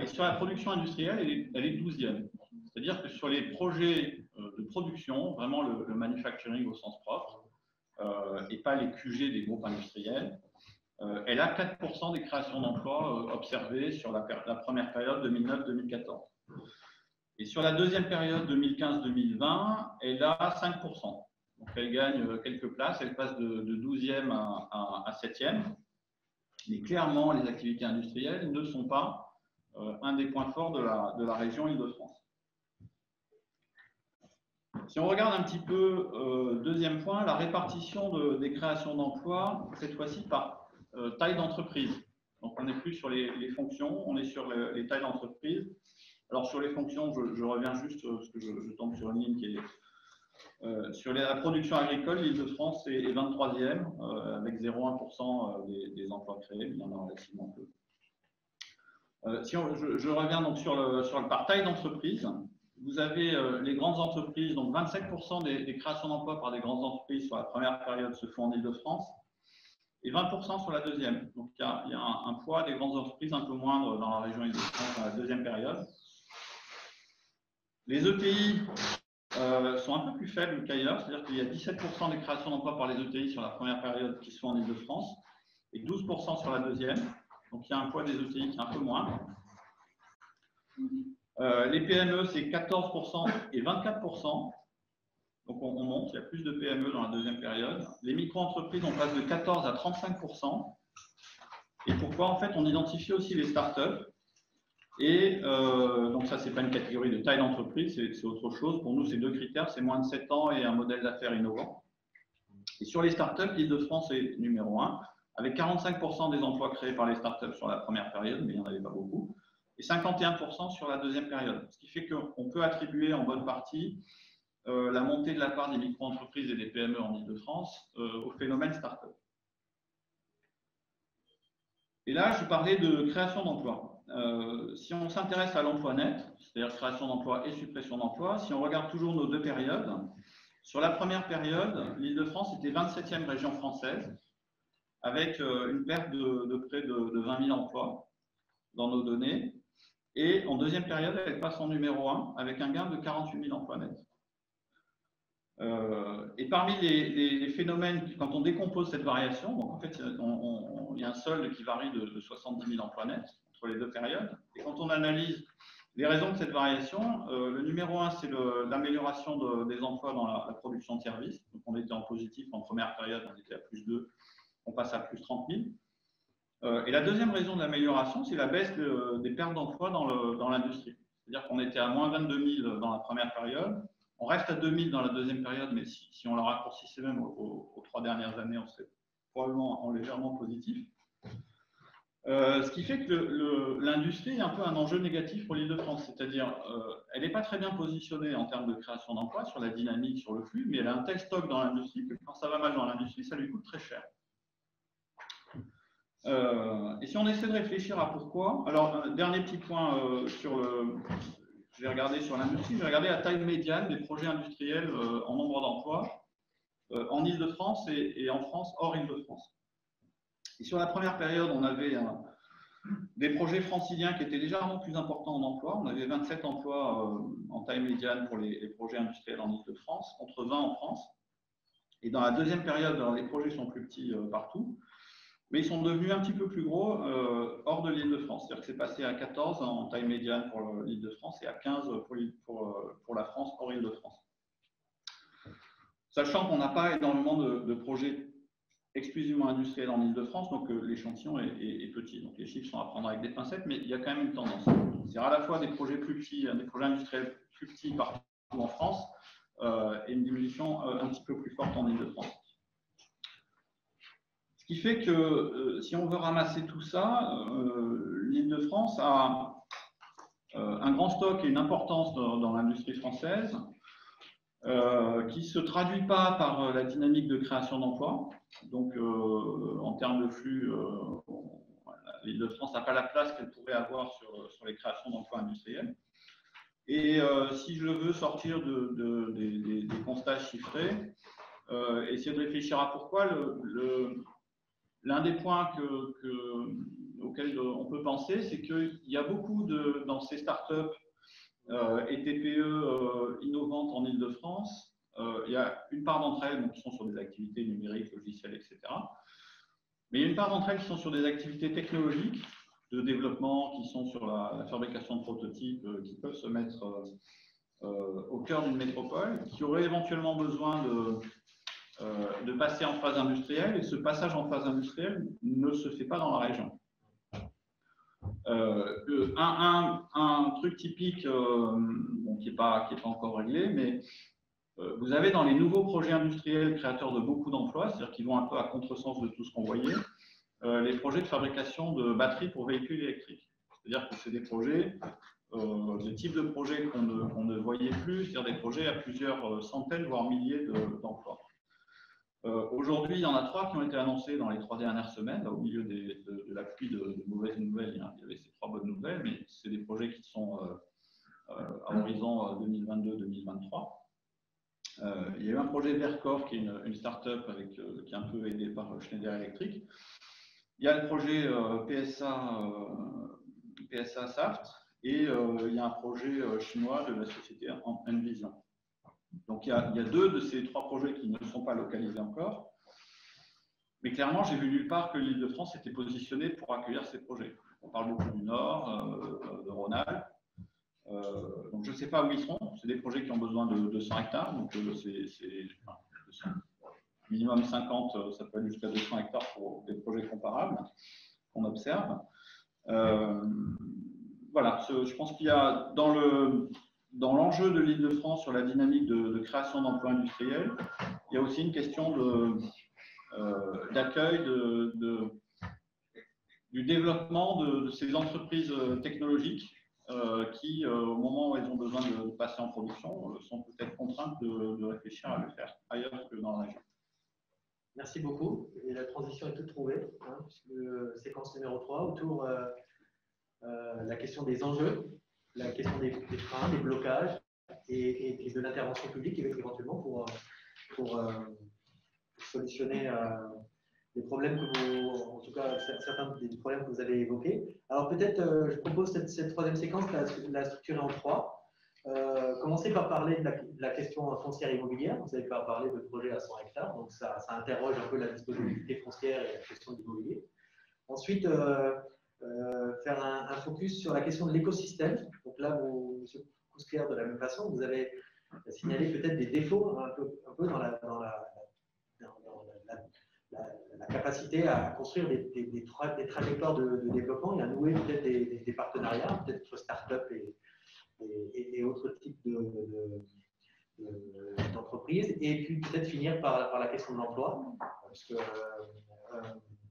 Et sur la production industrielle, elle est 12e. C'est-à-dire que sur les projets de production, vraiment le manufacturing au sens propre, et pas les QG des groupes industriels, elle a 4% des créations d'emplois observées sur la première période 2009-2014. Et sur la deuxième période 2015-2020, elle a 5%. Donc elle gagne quelques places, elle passe de 12e à 7e. Mais clairement, les activités industrielles ne sont pas un des points forts de la région Île-de-France. Si on regarde un petit peu, deuxième point, la répartition des créations d'emplois, cette fois-ci par taille d'entreprise. Donc on n'est plus sur les fonctions, on est sur les tailles d'entreprise. Alors sur les fonctions, je reviens juste, parce que je tombe sur une ligne qui est… sur la production agricole, l'Île-de-France est 23e, avec 0,1% des emplois créés, il y en a relativement peu. Si je reviens donc sur le par taille d'entreprise, vous avez les grandes entreprises, donc 27% des créations d'emplois par des grandes entreprises sur la première période se font en Île-de-France, et 20% sur la deuxième. Donc il y a un poids des grandes entreprises un peu moindre dans la région Île-de-France dans la deuxième période. Les ETI sont un peu plus faibles qu'ailleurs, c'est-à-dire qu'il y a 17% des créations d'emplois par les ETI sur la première période qui se font en Île-de-France et 12% sur la deuxième. Donc il y a un poids des ETI qui est un peu moindre. Les PME, c'est 14% et 24%. Donc on monte, il y a plus de PME dans la deuxième période. Les micro-entreprises, on passe de 14 à 35%. Et pourquoi? En fait, on identifie aussi les startups. Et donc ça, ce n'est pas une catégorie de taille d'entreprise, c'est autre chose. Pour nous, c'est 2 critères, c'est moins de 7 ans et un modèle d'affaires innovant. Et sur les startups, l'Île-de-France est numéro 1, avec 45% des emplois créés par les startups sur la première période, mais il n'y en avait pas beaucoup, et 51% sur la deuxième période. Ce qui fait qu'on peut attribuer en bonne partie la montée de la part des micro-entreprises et des PME en Île-de-France au phénomène startup. Et là, je parlais de création d'emplois. Si on s'intéresse à l'emploi net, c'est-à-dire création d'emplois et suppression d'emplois, si on regarde toujours nos 2 périodes, sur la première période, l'Île-de-France était 27e région française, avec une perte de près de 20 000 emplois dans nos données. Et en deuxième période, elle passe en numéro 1, avec un gain de 48 000 emplois nets. Et parmi les phénomènes, quand on décompose cette variation, donc en fait, il y a un solde qui varie de 70 000 emplois nets entre les 2 périodes. Et quand on analyse les raisons de cette variation, le numéro 1, c'est l'amélioration des emplois dans la production de services. Donc on était en positif en première période, on était à plus 2, on passe à plus 30 000. Et la deuxième raison de l'amélioration, c'est la baisse des pertes d'emplois dans l'industrie. C'est-à-dire qu'on était à moins 22 000 dans la première période. On reste à 2000 dans la deuxième période, mais si on le raccourcissait même aux 3 dernières années, on serait probablement en légèrement positif. Ce qui fait que l'industrie est un peu un enjeu négatif pour l'Île-de-France, c'est-à-dire elle n'est pas très bien positionnée en termes de création d'emplois, sur la dynamique, sur le flux, mais elle a un tel stock dans l'industrie que quand ça va mal dans l'industrie, ça lui coûte très cher. Et si on essaie de réfléchir à pourquoi, alors un dernier petit point je vais regarder sur l'industrie, je vais regarder la taille médiane des projets industriels en nombre d'emplois en Île-de-France et en France hors Île-de-France. Et sur la première période, on avait des projets franciliens qui étaient légèrement plus importants en emploi. On avait 27 emplois en taille médiane pour les projets industriels en Île-de-France, contre 20 en France. Et dans la deuxième période, alors, les projets sont plus petits partout, mais ils sont devenus un petit peu plus gros hors de l'Île-de-France. C'est-à-dire que c'est passé à 14 en taille médiane pour l'Île-de-France et à 15 pour la France hors Île-de-France. Sachant qu'on n'a pas énormément de projets exclusivement industriels en Île-de-France, donc l'échantillon est petit. Donc les chiffres sont à prendre avec des pincettes, mais il y a quand même une tendance. C'est-à-dire à la fois des projets plus petits, des projets industriels plus petits partout en France et une diminution un petit peu plus forte en Île-de-France. Ce qui fait que si on veut ramasser tout ça, l'Île-de-France a un grand stock et une importance dans l'industrie française qui ne se traduit pas par la dynamique de création d'emplois. Donc, en termes de flux, l'Île-de-France n'a pas la place qu'elle pourrait avoir sur les créations d'emplois industriels. Et si je veux sortir des constats chiffrés, essayer de réfléchir à pourquoi, l'un des points auxquels on peut penser, c'est qu'il y a beaucoup dans ces startups et TPE innovantes en Île-de-France, il y a une part d'entre elles qui sont sur des activités numériques, logicielles, etc. Mais il y a une part d'entre elles qui sont sur des activités technologiques, de développement, qui sont sur la fabrication de prototypes, qui peuvent se mettre au cœur d'une métropole, qui auraient éventuellement besoin de passer en phase industrielle, et ce passage en phase industrielle ne se fait pas dans la région. Un truc typique qui n'est pas encore réglé, mais vous avez dans les nouveaux projets industriels créateurs de beaucoup d'emplois, c'est-à-dire qui vont un peu à contresens de tout ce qu'on voyait, les projets de fabrication de batteries pour véhicules électriques. C'est-à-dire que c'est des projets, des types de projets qu'on ne voyait plus, c'est-à-dire des projets à plusieurs centaines, voire milliers d'emplois. Aujourd'hui, il y en a 3 qui ont été annoncés dans les 3 dernières semaines. Au milieu de la pluie de mauvaises nouvelles, il y avait ces 3 bonnes nouvelles, mais c'est des projets qui sont à horizon 2022-2023. Il y a eu un projet Verkor, qui est une start-up qui est un peu aidée par Schneider Electric. Il y a le projet PSA Saft et il y a un projet chinois de la société Envision. Donc il y a 2 de ces 3 projets qui ne sont pas localisés encore. Mais clairement, j'ai vu nulle part que l'Île-de-France était positionnée pour accueillir ces projets. On parle beaucoup du Nord, de Rhône-Alpes. Donc je ne sais pas où ils seront. C'est des projets qui ont besoin de 200 hectares. Donc c'est minimum 50, ça peut aller jusqu'à 200 hectares pour des projets comparables qu'on observe. Voilà, je pense qu'il y a dans l'enjeu de l'Île-de-France sur la dynamique de création d'emplois industriels, il y a aussi une question d'accueil, du développement de ces entreprises technologiques qui, au moment où elles ont besoin de passer en production, sont peut-être contraintes de réfléchir à le faire ailleurs que dans la région. Merci beaucoup. Et la transition est toute trouvée, puisque séquence numéro 3, autour la question des enjeux, la question des freins, des blocages et de l'intervention publique éventuellement pour solutionner les problèmes en tout cas certains des problèmes que vous avez évoqués. Alors peut-être je propose cette troisième séquence la structurer en 3. Commencer par parler de la question foncière immobilière. Vous avez parlé de projet à 100 hectares, donc ça interroge un peu la disponibilité foncière et la question de l'immobilier. Ensuite, faire un focus sur la question de l'écosystème. Donc là, M. Cousclair, de la même façon, vous avez signalé peut-être des défauts un peu dans la capacité à construire des trajectoires de développement et à nouer peut-être des partenariats, peut-être entre start-up et autres types d'entreprises, et puis peut-être finir par la question de l'emploi, parce que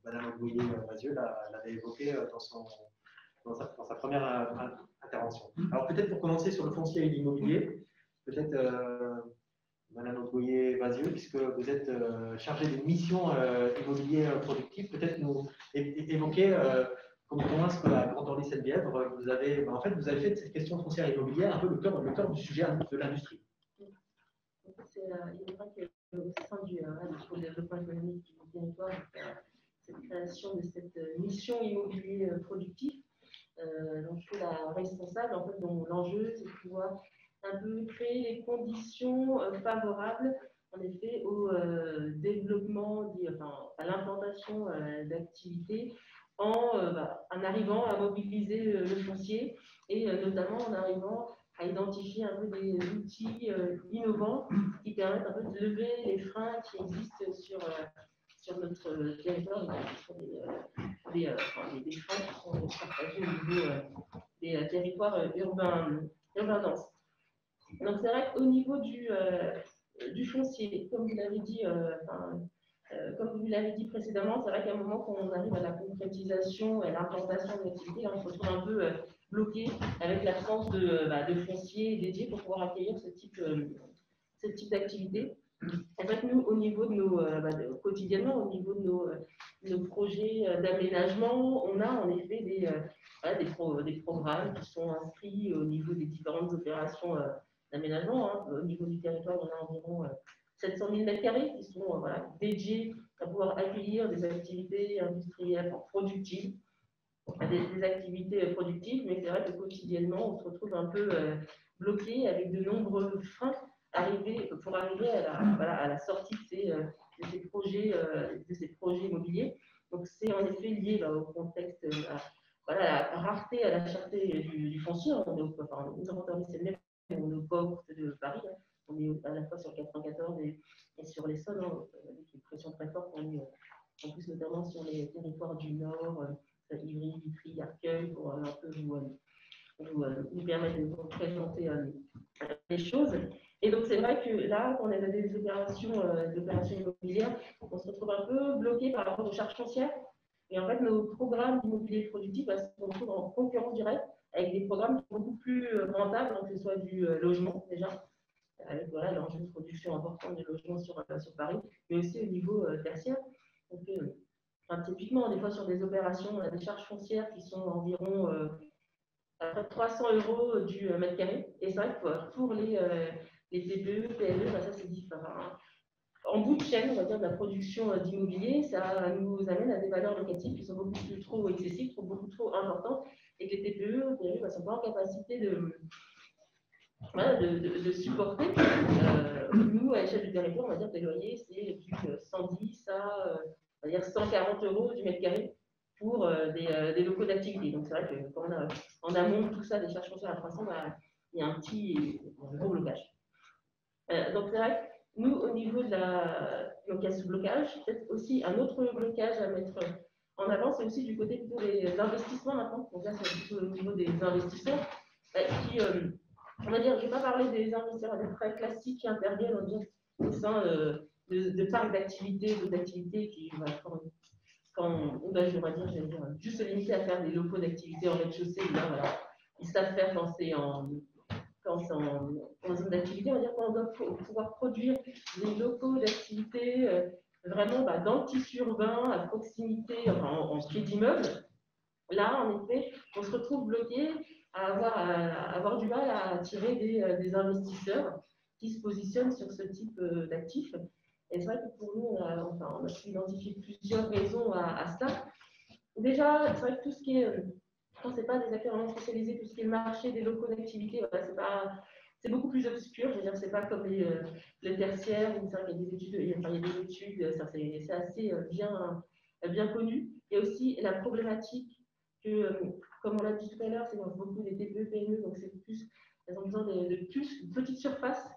Mme Boyer-Mazieux l'avait évoqué dans sa première intervention. Alors peut-être pour commencer sur le foncier et l'immobilier, peut-être Madame Ogoyer-Vazieux, puisque vous êtes chargée d'une mission immobilier productive, peut-être nous évoquer comment est-ce que la Grande Orly Seine-Bièvre, vous avez fait de cette question foncière immobilière un peu le cœur du sujet de l'industrie. Il est vrai qu'au sein du développement économique du territoire, cette création de cette mission immobilier productif, dont je suis la responsable, en fait, dont l'enjeu, c'est de pouvoir un peu créer les conditions favorables, en effet, au développement, à l'implantation d'activités, en arrivant à mobiliser le foncier et notamment en arrivant à identifier un peu des outils innovants qui permettent un peu de lever les freins qui existent sur notre territoire, sur des freins qui sont partagés au niveau des territoires urbains denses. Donc c'est vrai qu'au niveau du foncier, comme vous l'avez dit, précédemment, c'est vrai qu'à un moment qu'on arrive à la concrétisation et à l'implantation de l'activité, on se retrouve un peu bloqué avec l'absence de foncier dédié pour pouvoir accueillir ce type d'activité. En fait, nous, au niveau de nos, quotidiennement, au niveau de nos projets d'aménagement, on a en effet des programmes qui sont inscrits au niveau des différentes opérations d'aménagement. Au niveau du territoire, on a environ 700 000 m² qui sont dédiés à pouvoir accueillir des activités industrielles productives, des activités productives, mais c'est vrai que quotidiennement, on se retrouve un peu bloqué avec de nombreux freins pour arriver à la sortie de ces projets immobiliers. Donc, c'est en effet lié au contexte, à la rareté, à la cherté du foncier. On est au port de Paris. On est à la fois sur le 94 et sur l'Essonne, avec une pression très forte. On est en plus notamment sur les territoires du Nord, Ivry, Vitry, Arcueil, pour un peu nous permettre de vous présenter les choses. Et donc, c'est vrai que là, quand on a des opérations immobilières, on se retrouve un peu bloqué par rapport aux charges foncières. Et en fait, nos programmes d'immobilier productif se retrouvent en concurrence directe avec des programmes beaucoup plus rentables, donc que ce soit du logement déjà, avec l'enjeu de production importante de logements sur Paris, mais aussi au niveau tertiaire. Donc, typiquement, des fois sur des opérations, on a des charges foncières qui sont environ à près de 300 € du mètre carré. Et c'est vrai que pour les TPE, PME, ça c'est différent. En bout de chaîne, on va dire, de la production d'immobilier, ça nous amène à des valeurs locatives qui sont beaucoup trop excessives, beaucoup trop importantes, et que les TPE, PME ne sont pas en capacité de supporter. Nous, à l'échelle du territoire, on va dire que les loyers, c'est du 110 à on va dire 140 € du mètre carré pour des locaux d'activité. Donc c'est vrai que quand on a en amont tout ça, des charges foncières à 300, il y a un gros blocage. Donc c'est vrai que nous, au niveau de donc il y a ce blocage, peut-être aussi un autre blocage à mettre en avant, c'est aussi du côté plutôt des investissements maintenant. Donc là, c'est plutôt au niveau des investisseurs qui, on va dire, je ne vais pas parler des investisseurs à des prêts classiques qui interviennent au sein de parcs d'activités, d'activités qui, quand on va dire, juste se limiter à faire des locaux d'activité en rez-de-chaussée, ils savent faire quand c'est en zone d'activité, on va dire qu'on doit pouvoir produire des locaux d'activité vraiment dans le tissu urbain, à proximité, en pied d'immeuble. Là, en effet, on se retrouve bloqué à avoir du mal à attirer des investisseurs qui se positionnent sur ce type d'actifs. Et c'est vrai que pour nous, on a pu identifier plusieurs raisons à ça. Déjà, c'est vrai que tout ce qui est, quand ce n'est pas des acteurs vraiment spécialisés, tout ce qui est le marché des locaux d'activité, c'est beaucoup plus obscur. Je veux dire, c'est pas comme le tertiaire, où il y a des études, c'est assez bien connu. Il y a aussi la problématique que, comme on l'a dit tout à l'heure, c'est dans beaucoup des TPE, PME, donc c'est plus, elles ont besoin de petites surfaces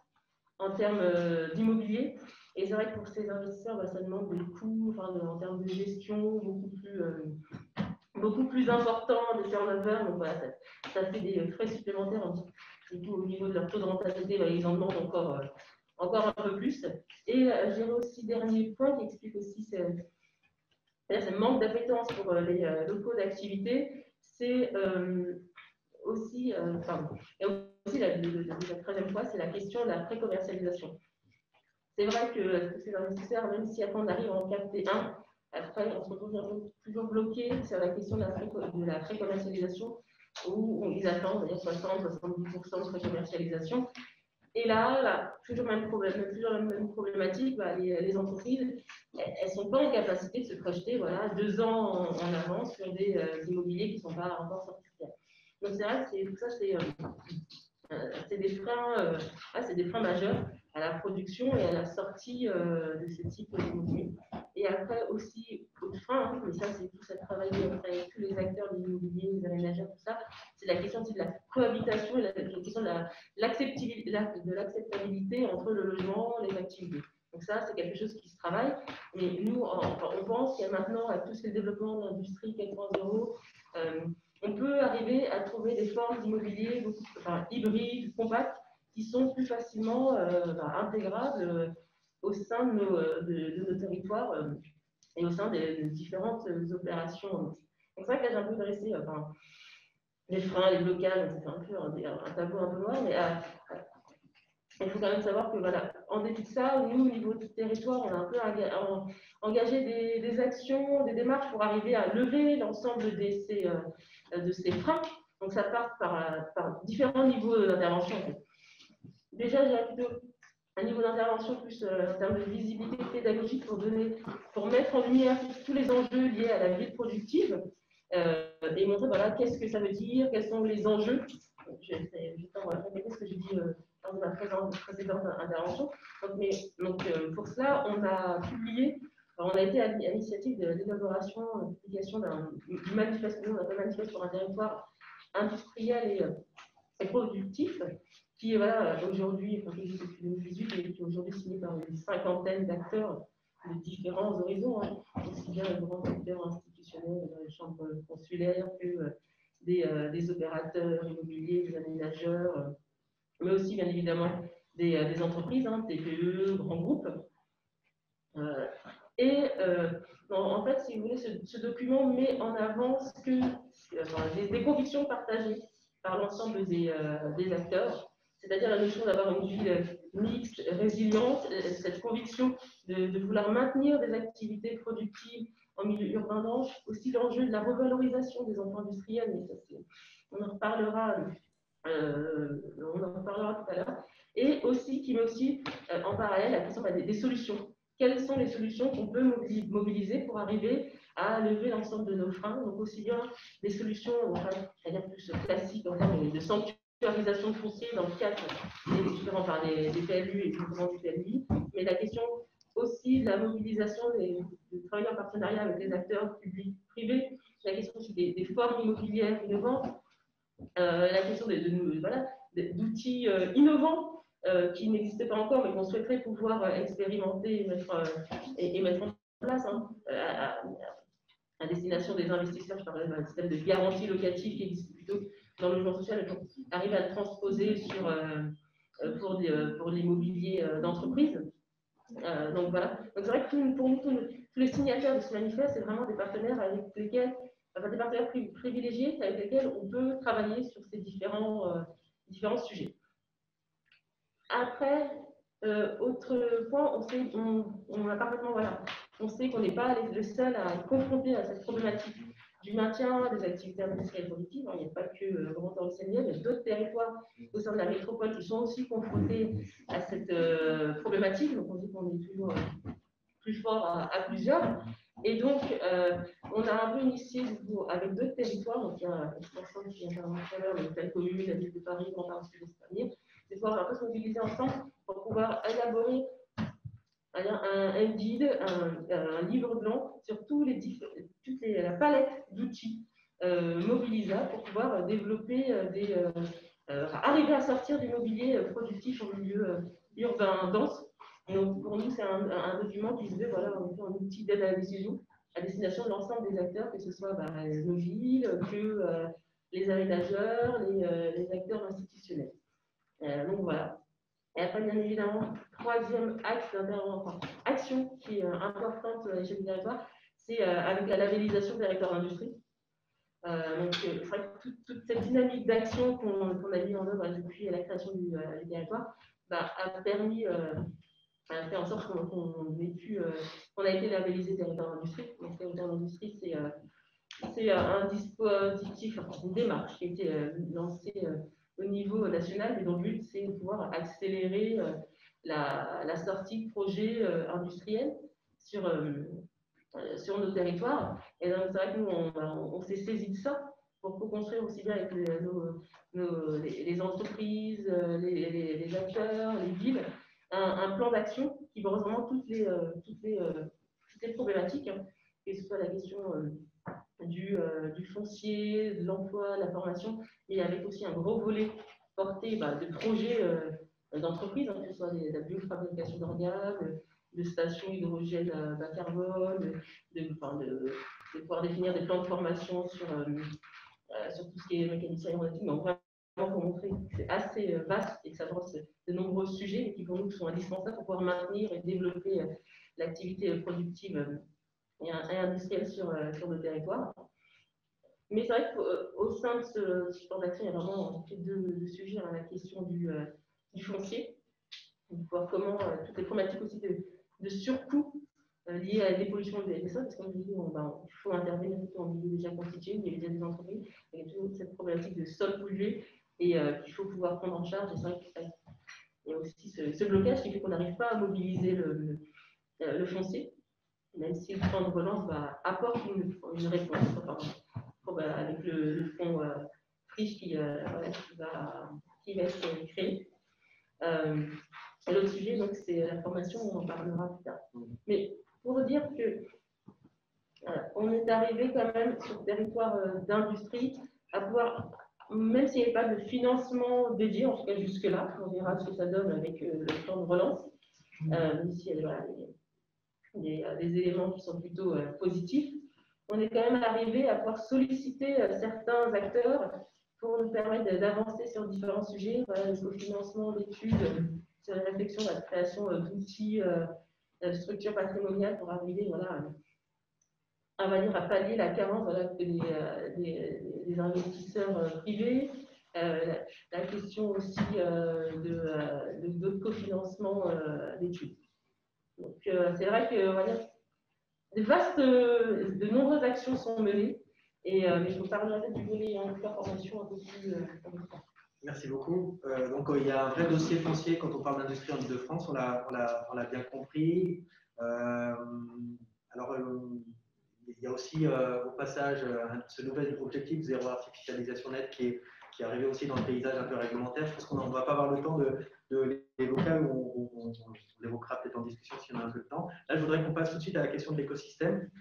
en termes d'immobilier. Et c'est vrai que pour ces investisseurs, ça demande des coûts, en termes de gestion, beaucoup plus importants, des turnovers. Donc voilà, ça fait des frais supplémentaires, surtout au niveau de leur taux de rentabilité, ils en demandent encore un peu plus. Et je dirais aussi, dernier point qui explique aussi ce manque d'appétence pour les locaux d'activité, c'est aussi, et aussi la troisième fois, c'est la question de la pré-commercialisation. C'est vrai que ces investisseurs, même si après on arrive à en capter un, après on se retrouve toujours bloqué sur la question de la pré-commercialisation, où ils attendent 60-70% de pré-commercialisation. Et là, toujours la même problématique, les entreprises, elles ne sont pas en capacité de se projeter 2 ans en avance sur des immobiliers qui ne sont pas encore sortis. Donc c'est vrai que tout ça, c'est des freins majeurs à la production et à la sortie de ce type d'immobilier. Et après aussi, autre frein, mais ça c'est tout ça travailler avec tous les acteurs de l'immobilier, les aménageurs, tout ça, c'est la question de la cohabitation et la question de l'acceptabilité entre le logement et les activités. Donc ça, c'est quelque chose qui se travaille. Mais nous, on pense qu'il y a maintenant, avec tout ce développement de l'industrie 4.0, on peut arriver à trouver des formes d'immobilier hybrides, compactes, qui sont plus facilement intégrables au sein de nos territoires et au sein des différentes opérations. Donc c'est vrai que là, j'ai un peu dressé les freins, les blocages, c'est un peu un tableau un peu noir, mais il faut quand même savoir que en dépit de ça, nous, au niveau du territoire, on a un peu engagé des actions, des démarches pour arriver à lever l'ensemble de ces freins. Donc ça part par différents niveaux d'intervention. Déjà, j'ai plutôt un niveau d'intervention plus en termes de visibilité pédagogique pour mettre en lumière tous les enjeux liés à la ville productive et montrer qu'est-ce que ça veut dire, quels sont les enjeux. Je vais répéter ce que j'ai dit dans ma précédente intervention. Pour cela, on a publié, on a été à l'initiative de l'élaboration, de publication du manifeste, on appelle manifeste sur un territoire industriel et productif, qui est aujourd'hui, depuis 2018, et qui est aujourd'hui signé par une cinquantaine d'acteurs de différents horizons, aussi bien les grands acteurs institutionnels, les chambres consulaires, que des opérateurs immobiliers, des aménageurs, mais aussi bien évidemment des entreprises, TPE, grands groupes. En fait, si vous voulez, ce document met en avant des convictions partagées par l'ensemble des acteurs, c'est-à-dire la notion d'avoir une ville mixte, résiliente, cette conviction de vouloir maintenir des activités productives en milieu urbain dense, aussi l'enjeu de la revalorisation des emplois industriels, mais ça, on en reparlera tout à l'heure, et aussi qui met aussi en parallèle la question des solutions. Quelles sont les solutions qu'on peut mobiliser pour arriver à lever l'ensemble de nos freins? Donc aussi bien des solutions, c'est-à-dire plus classiques en termes de sanctuarisation de foncier dans le cadre des PLU et du mouvement du PLU, mais la question aussi de la mobilisation des travailleurs en partenariat avec les acteurs publics, privés, la question aussi des formes immobilières innovantes, la question d'outils innovants qui n'existaient pas encore, mais qu'on souhaiterait pouvoir expérimenter et mettre en place à destination des investisseurs. Je parlais d'un système de garantie locative qui existe plutôt dans le logement social, et qu'on arrive à le transposer pour l'immobilier d'entreprise. Donc voilà. Donc c'est vrai que pour nous, tous les signataires de ce manifeste, c'est vraiment des partenaires avec lesquels, des partenaires privilégiés avec lesquels on peut travailler sur ces différents sujets. Après, autre point, on a parfaitement, on sait qu'on n'est pas le seul à être confronté à cette problématique du maintien des activités industrielles productives. Il n'y a pas que le Grand Paris Seine-et-Marne, il y a d'autres territoires au sein de la métropole qui sont aussi confrontés à cette problématique. Donc on dit qu'on est toujours plus fort à plusieurs. Et donc, on a un peu initié avec d'autres territoires, donc il y a l'extension qui vient tout à l'heure, les telles communes, la ville de Paris, Grand Paris Sud-Est, c'est pouvoir un peu se mobiliser ensemble pour pouvoir élaborer un guide, un livre blanc sur toute la palette d'outils mobilisables pour pouvoir développer arriver à sortir du mobilier productif en milieu urbain dense. Donc pour nous, c'est un document qui se veut un outil d'aide à la décision à destination de l'ensemble des acteurs, que ce soit nos villes, que les aménageurs, les acteurs institutionnels. Donc voilà. Et après, bien évidemment, troisième axe action qui est importante à l'échelle du territoire, c'est avec la labellisation territoire d'industrie. Donc, c'est vrai que toute cette dynamique d'action qu'on a mis en œuvre depuis la création du territoire a permis fait en sorte qu'on a été labellisé territoire d'industrie. Donc, territoire d'industrie, c'est un dispositif, enfin, une démarche qui a été lancée au niveau national, mais dont le but, c'est de pouvoir accélérer la sortie de projets industriels sur nos territoires. Et donc, c'est vrai que nous, on s'est saisi de ça pour co-construire aussi bien avec les entreprises, les acteurs, les villes, un plan d'action qui borde vraiment toutes les problématiques, hein, que ce soit la question du foncier, de l'emploi, de la formation, et avec aussi un gros volet porté de projets d'entreprise, hein, que ce soit la biofabrication d'organes, de stations hydrogène bas carbone, de pouvoir définir des plans de formation sur tout ce qui est mécanicien aéronautique. Donc, vraiment pour montrer que c'est assez vaste et que ça brosse de nombreux sujets et qui pour nous sont indispensables pour pouvoir maintenir et développer l'activité productive et industrielle sur le territoire. Mais c'est vrai qu'au sein de ce plan d'action, il y a vraiment deux sujets, hein, la question du foncier, de voir comment toutes les problématiques aussi de surcoût liées à l'évolution des sols, parce qu'on dit il faut intervenir en milieu déjà constitué, il y a déjà des entreprises, il y a toujours cette problématique de sol pollué et qu'il faut pouvoir prendre en charge. Et c'est vrai qu'il y a aussi ce blocage qui fait qu'on n'arrive pas à mobiliser le foncier, même si le plan de relance apporte une réponse avec le fonds friche qui va être créé. Et l'autre sujet, donc, c'est la formation, on en parlera plus tard. Mais pour dire que on est arrivé quand même sur le territoire d'industrie à pouvoir, même s'il n'y avait pas de financement dédié, en tout cas jusque-là, on verra ce que ça donne avec le plan de relance, même s'il y a des éléments qui sont plutôt positifs, on est quand même arrivé à pouvoir solliciter certains acteurs pour nous permettre d'avancer sur différents sujets, le cofinancement d'études, sur la réflexion, la création d'outils, structures patrimoniales pour arriver à pallier la carence des investisseurs privés, la question aussi de cofinancement d'études. Donc, c'est vrai que de nombreuses actions sont menées, mais je vous parlerai du volet formation un peu plus. Merci beaucoup. Donc, il y a un vrai dossier foncier quand on parle d'industrie en Ile-de-France, on l'a bien compris. Alors, il y a aussi au passage ce nouvel objectif zéro artificialisation nette qui est arrivé aussi dans le paysage un peu réglementaire. Je pense qu'on ne va pas avoir le temps de l'évoquer, ou on l'évoquera peut-être en discussion si on a un peu de temps. Là, je voudrais qu'on passe tout de suite à la question de l'écosystème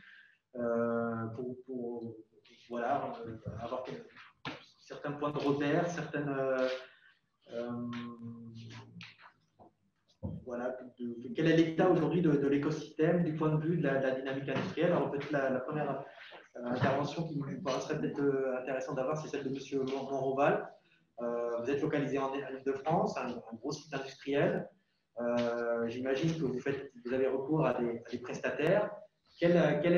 pour avoir certains points de repère, quel est l'état aujourd'hui de l'écosystème du point de vue de la dynamique industrielle. Alors peut-être la première intervention qui nous paraîtrait peut-être intéressante d'avoir, c'est celle de M. Monroval. Vous êtes localisé en Ile-de-France, un gros site industriel. J'imagine que vous avez recours à des prestataires. Quelle est quelle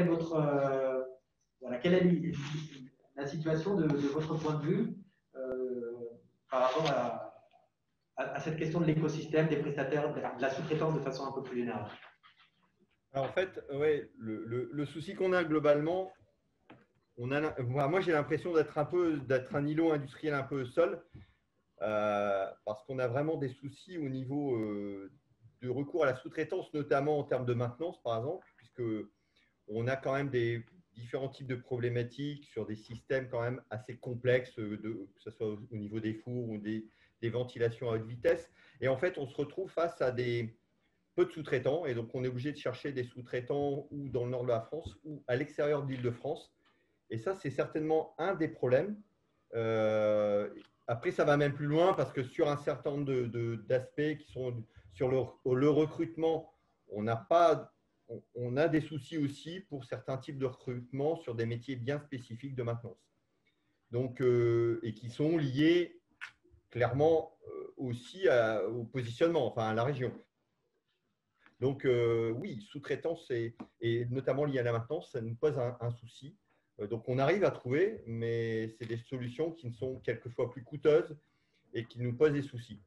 est la situation de votre point de vue par rapport à cette question de l'écosystème, des prestataires, de la sous-traitance de façon un peu plus générale? Alors, en fait, ouais, le souci qu'on a globalement, moi j'ai l'impression d'être un îlot industriel un peu seul, parce qu'on a vraiment des soucis au niveau de recours à la sous-traitance, notamment en termes de maintenance, par exemple, puisqu'on a quand même des différents types de problématiques sur des systèmes quand même assez complexes, que ce soit au niveau des fours ou des ventilations à haute vitesse. Et en fait, on se retrouve face à peu de sous-traitants. Et donc, on est obligé de chercher des sous-traitants ou dans le nord de la France ou à l'extérieur de l'Île-de-France. Et ça, c'est certainement un des problèmes. Après, ça va même plus loin parce que sur un certain nombre d'aspects qui sont sur le recrutement, on a des soucis aussi pour certains types de recrutement sur des métiers bien spécifiques de maintenance. Donc, et qui sont liés clairement aussi au positionnement, enfin à la région. Donc, oui, sous-traitance et notamment lié à la maintenance, ça nous pose un souci. Donc, on arrive à trouver, mais c'est des solutions qui sont quelquefois plus coûteuses et qui nous posent des soucis.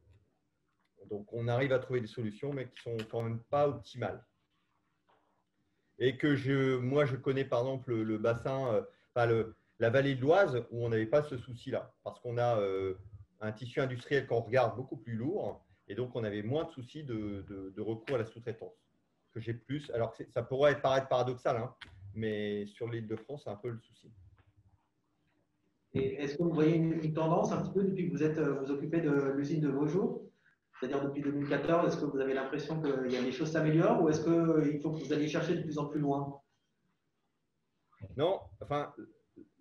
Donc, on arrive à trouver des solutions, mais qui ne sont quand même pas optimales. Et que moi, je connais par exemple le bassin, la vallée de l'Oise, où on n'avait pas ce souci-là. Parce qu'on a un tissu industriel qu'on regarde beaucoup plus lourd. Et donc, on avait moins de soucis de recours à la sous-traitance. Que j'ai plus. Alors, ça pourrait paraître paradoxal, hein, mais sur l'Île-de-France, c'est un peu le souci. Et est-ce que vous voyez une tendance un petit peu depuis que vous occupez de l'usine de Vaujour, c'est-à-dire depuis 2014, est-ce que vous avez l'impression que les choses s'améliorent ou est-ce qu'il faut que vous alliez chercher de plus en plus loin? Non, enfin,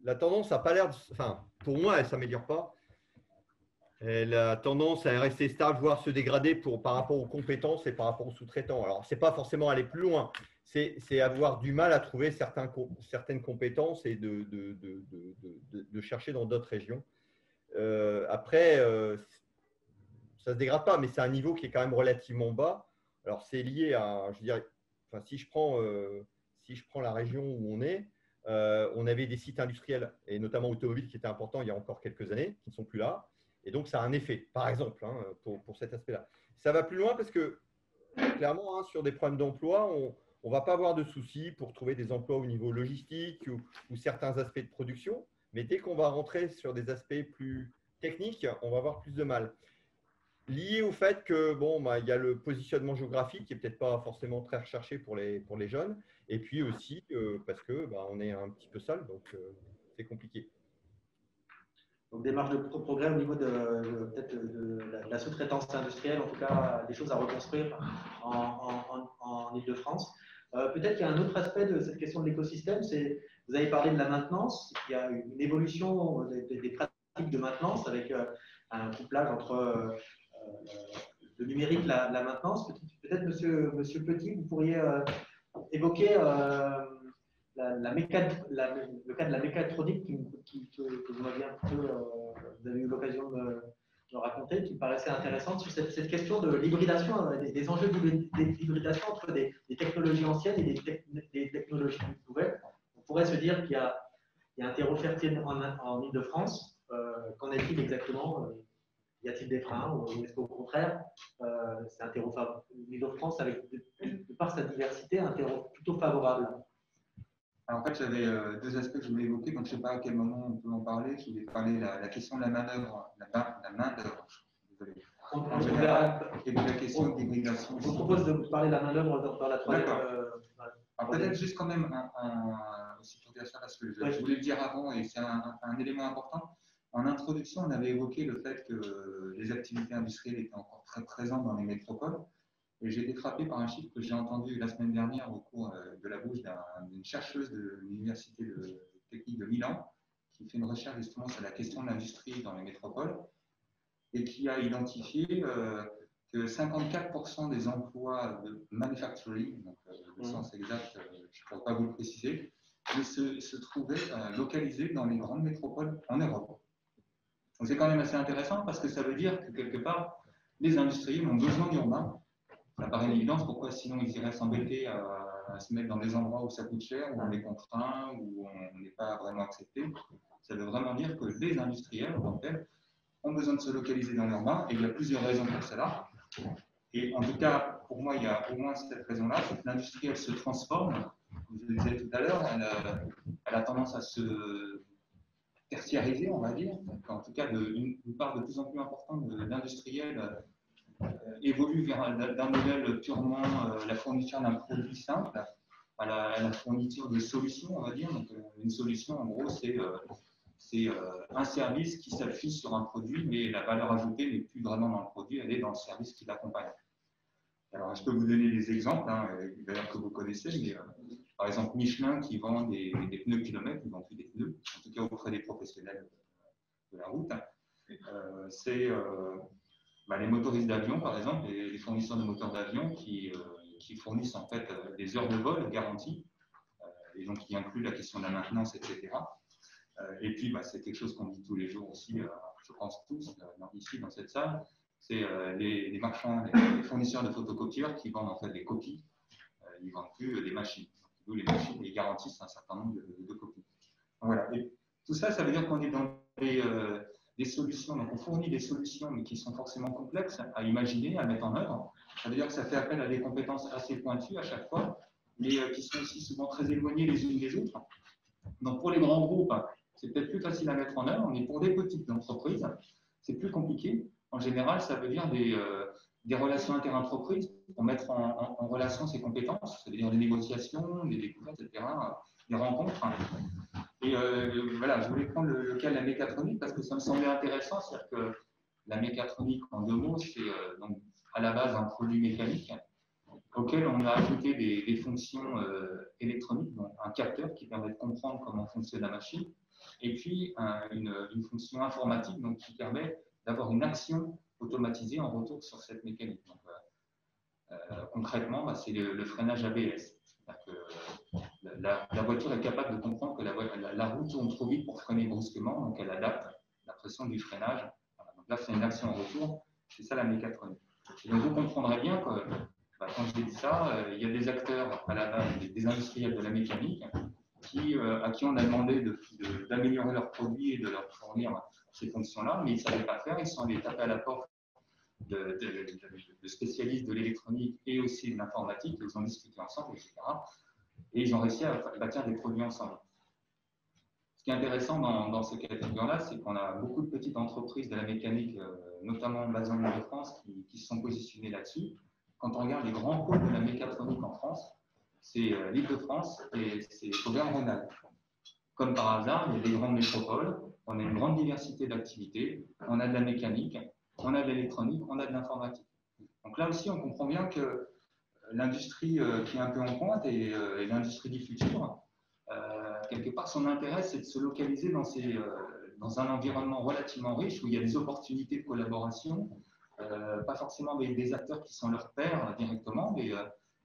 la tendance n'a pas l'air enfin, pour moi, elle ne s'améliore pas. Elle a tendance à rester stable, voire se dégrader par rapport aux compétences et par rapport aux sous-traitants. Alors, ce n'est pas forcément aller plus loin, c'est avoir du mal à trouver certaines compétences et de chercher dans d'autres régions. Après, ça ne se dégrade pas, mais c'est un niveau qui est quand même relativement bas. Alors, c'est lié à, je dirais, enfin, si je prends la région où on est, on avait des sites industriels, et notamment automobiles, qui étaient importants il y a encore quelques années, qui ne sont plus là. Et donc, ça a un effet, par exemple, hein, pour cet aspect-là. Ça va plus loin parce que, clairement, hein, sur des problèmes d'emploi, on ne va pas avoir de soucis pour trouver des emplois au niveau logistique ou certains aspects de production. Mais dès qu'on va rentrer sur des aspects plus techniques, on va avoir plus de mal. Lié au fait que bon, il y a le positionnement géographique qui n'est peut-être pas forcément très recherché pour les jeunes. Et puis aussi parce que on est un petit peu seul, donc c'est compliqué. Donc, démarche de progrès au niveau peut-être de la sous-traitance industrielle, en tout cas des choses à reconstruire en Île-de-France. Peut-être qu'il y a un autre aspect de cette question de l'écosystème, c'est, vous avez parlé de la maintenance, il y a une évolution des pratiques de maintenance avec un couplage entre le numérique, la maintenance. Peut-être, monsieur Petit, vous pourriez évoquer le cas de la mécatronique que vous m'aviez un peu, vous avez eu l'occasion de raconter, qui me paraissait intéressante sur cette question de l'hybridation, des enjeux d'hybridation entre des technologies anciennes et des technologies nouvelles. On pourrait se dire qu'il y a un terreau fertile en Île-de-France. Qu'en est-il exactement? Y a-t-il des freins ou est-ce qu'au contraire, c'est un terreau favorable? L'Île-de-France, avec de par sa diversité, un terreau plutôt favorable. Alors, en fait, j'avais deux aspects que je voulais évoquer, donc je ne sais pas à quel moment on peut en parler. Je voulais parler de la question de la main-d'œuvre, et de la question de l'hybridation. Je vous propose de parler de la main-d'œuvre dans la troisième. Alors, peut-être juste quand même aussi pour dire ça, parce que je voulais le dire avant et c'est un élément important. En introduction, on avait évoqué le fait que les activités industrielles étaient encore très présentes dans les métropoles. Et j'ai été frappé par un chiffre que j'ai entendu la semaine dernière au cours de la bouche d'une chercheuse de l'Université technique de Milan, qui fait une recherche justement sur la question de l'industrie dans les métropoles, et qui a identifié que 54% des emplois de manufacturing, donc le sens exact, je ne pourrais pas vous le préciser, se trouvaient localisés dans les grandes métropoles en Europe. Donc c'est quand même assez intéressant parce que ça veut dire que quelque part, les industriels ont besoin d'urbain. Ça paraît une évidence, pourquoi sinon ils iraient s'embêter à se mettre dans des endroits où ça coûte cher, où on est contraint, où on n'est pas vraiment accepté. Ça veut vraiment dire que les industriels, en tant que tels, ont besoin de se localiser dans l'urbain, et il y a plusieurs raisons pour cela. Et en tout cas, pour moi, il y a au moins cette raison-là, c'est que l'industrie, elle se transforme. Vous le disiez tout à l'heure, elle a tendance à se tertiariser, on va dire. En tout cas, une part de plus en plus importante d'industriels évolue vers d'un modèle purement la fourniture d'un produit simple à la fourniture de solutions, on va dire. Donc, une solution, en gros, c'est un service qui s'affiche sur un produit, mais la valeur ajoutée n'est plus vraiment dans le produit, elle est dans le service qui l'accompagne. Alors, je peux vous donner des exemples, hein, d'ailleurs que vous connaissez, mais par exemple, Michelin qui vend des pneus kilomètres, ils vendent plus des pneus, en tout cas auprès des professionnels de la route. C'est les motoristes d'avion, par exemple, et les fournisseurs de moteurs d'avion qui fournissent en fait des heures de vol garanties, et donc qui incluent la question de la maintenance, etc. Et puis, c'est quelque chose qu'on dit tous les jours aussi, je pense tous, ici dans cette salle, c'est les marchands, les fournisseurs de photocopieurs qui vendent en fait des copies, ils ne vendent plus des machines. D'où les machines, ils garantissent un certain nombre de copies. Donc, voilà. Et tout ça, ça veut dire qu'on est dans des solutions. Donc, on fournit des solutions, mais qui sont forcément complexes à imaginer, à mettre en œuvre. Ça veut dire que ça fait appel à des compétences assez pointues à chaque fois, mais qui sont aussi souvent très éloignées les unes des autres. Donc, pour les grands groupes, c'est peut-être plus facile à mettre en œuvre, mais pour des petites entreprises, c'est plus compliqué. En général, ça veut dire des relations interentreprises pour mettre en relation ces compétences, ça veut dire des négociations, des découvertes, etc., des rencontres. Et voilà, je voulais prendre le cas de la mécatronique parce que ça me semblait intéressant, c'est-à-dire que la mécatronique, en 2 mots, c'est donc à la base un produit mécanique auquel on a ajouté des fonctions électroniques, donc un capteur qui permet de comprendre comment fonctionne la machine, et puis une fonction informatique donc, qui permet d'avoir une action automatisée en retour sur cette mécanique. Donc, concrètement, bah, c'est le freinage ABS. La voiture est capable de comprendre que la roue tourne trop vite pour freiner brusquement, donc elle adapte la pression du freinage. Voilà, donc là, c'est une action en retour, c'est ça la mécatronique. Et donc vous comprendrez bien que quand je dis ça, il y a des acteurs à la base, des industriels de la mécanique, à qui on a demandé d'améliorer leurs produits et de leur fournir ces fonctions-là, mais ils ne savaient pas faire, ils sont allés taper à la porte de spécialistes de l'électronique et aussi de l'informatique, ils ont discuté ensemble, etc. Et ils ont réussi à bâtir des produits ensemble. Ce qui est intéressant dans ce cas de figure-là, c'est qu'on a beaucoup de petites entreprises de la mécanique, notamment basées en Île-de-France, qui se sont positionnées là-dessus. Quand on regarde les grands pôles de la mécatronique en France, c'est l'Île-de-France et c'est Auvergne-Rhône-Alpes. Comme par hasard, il y a des grandes métropoles, on a une grande diversité d'activités, on a de la mécanique, on a de l'électronique, on a de l'informatique. Donc là aussi, on comprend bien que l'industrie qui est un peu en pointe et l'industrie du futur, quelque part, son intérêt, c'est de se localiser dans un environnement relativement riche où il y a des opportunités de collaboration, pas forcément avec des acteurs qui sont leurs pairs directement, mais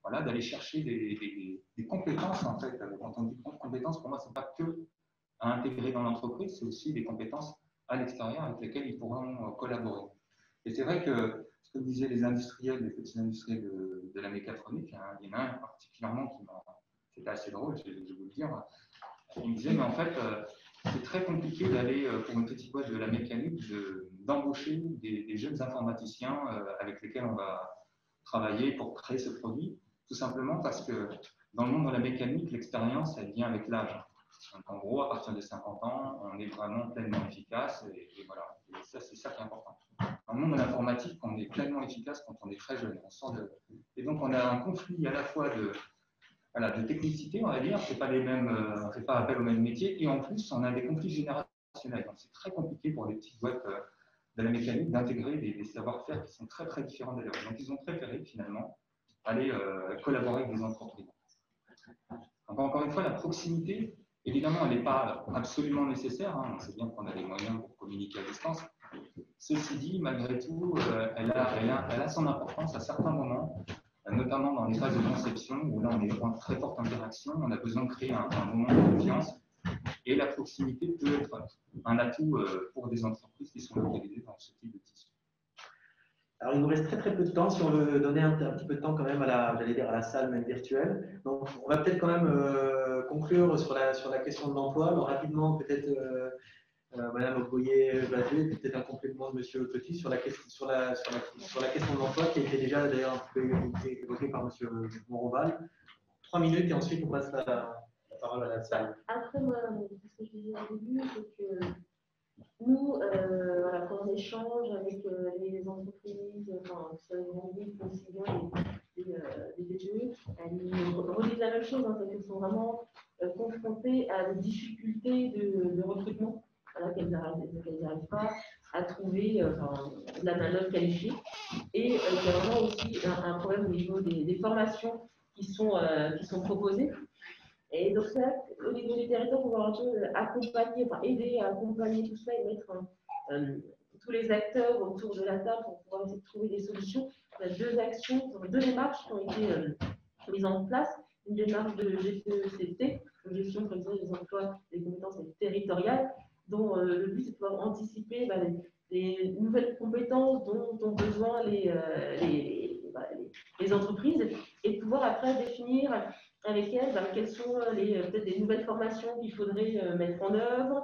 voilà, d'aller chercher des compétences, en fait. Quand on dit compétences, pour moi, ce n'est pas que à intégrer dans l'entreprise, c'est aussi des compétences à l'extérieur avec lesquelles ils pourront collaborer. Et c'est vrai que, ce que disaient les industriels, les petits industriels de la mécatronique, hein, il y en a un particulièrement qui m'a... C'était assez drôle, je vais vous le dire. Il me disait, mais en fait, c'est très compliqué d'aller, pour une petite boîte de la mécanique, d'embaucher des jeunes informaticiens avec lesquels on va travailler pour créer ce produit, tout simplement parce que dans le monde de la mécanique, l'expérience, elle vient avec l'âge. Donc, en gros, à partir de 50 ans, on est vraiment pleinement efficace et voilà. Et ça, c'est ça qui est important. Dans le monde de l'informatique, on est pleinement efficace quand on est très jeune. Et donc, on a un conflit à la fois de technicité, on va dire, c'est pas les mêmes, on ne fait pas appel aux mêmes métiers, et en plus, on a des conflits générationnels. Donc, c'est très compliqué pour les petites boîtes de la mécanique d'intégrer des savoir-faire qui sont très, très différents d'ailleurs. Donc, ils ont préféré, finalement, aller collaborer avec des entreprises. Donc, encore une fois, la proximité, évidemment, elle n'est pas absolument nécessaire. Hein. On sait bien qu'on a des moyens pour communiquer à distance. Ceci dit, malgré tout, elle a son importance à certains moments, notamment dans les phases de conception, où là, on est en très forte interaction, on a besoin de créer un moment de confiance. Et la proximité peut être un atout pour des entreprises qui sont localisées dans ce type de tissu. Alors, il nous reste très très peu de temps, si on veut donner un petit peu de temps quand même à la salle même virtuelle. Donc, on va peut-être quand même conclure sur la question de l'emploi. Rapidement, peut-être Madame Ogoyer-Badué, peut-être un complément de Monsieur Petit sur la question de l'emploi qui a été déjà d'ailleurs un peu évoquée par Monsieur Monroval. 3 minutes et ensuite on passe la parole à la salle. Après, moi, ce que je disais au début, c'est que nous, voilà, quand on échange avec les entreprises, enfin, ça existe aussi bien les PME, elles nous redisent la même chose, hein, c'est qu'elles sont vraiment confrontées à des difficultés de recrutement, voilà, qu'elles n'arrivent pas à trouver de la main-d'œuvre qualifiée. Et il y a vraiment aussi un problème au niveau des formations qui sont proposées. Et donc, ça, au niveau des territoires, on va un peu accompagner, enfin, aider à accompagner tout ça et mettre tous les acteurs autour de la table pour pouvoir essayer de trouver des solutions. Il y a 2 démarches qui ont été mises en place. Une démarche de GPECT, gestion prévisionnelle des emplois et des compétences territoriales, dont le but est de pouvoir anticiper les nouvelles compétences dont ont besoin les entreprises et de pouvoir après définir avec elles quelles sont peut-être des nouvelles formations qu'il faudrait mettre en œuvre,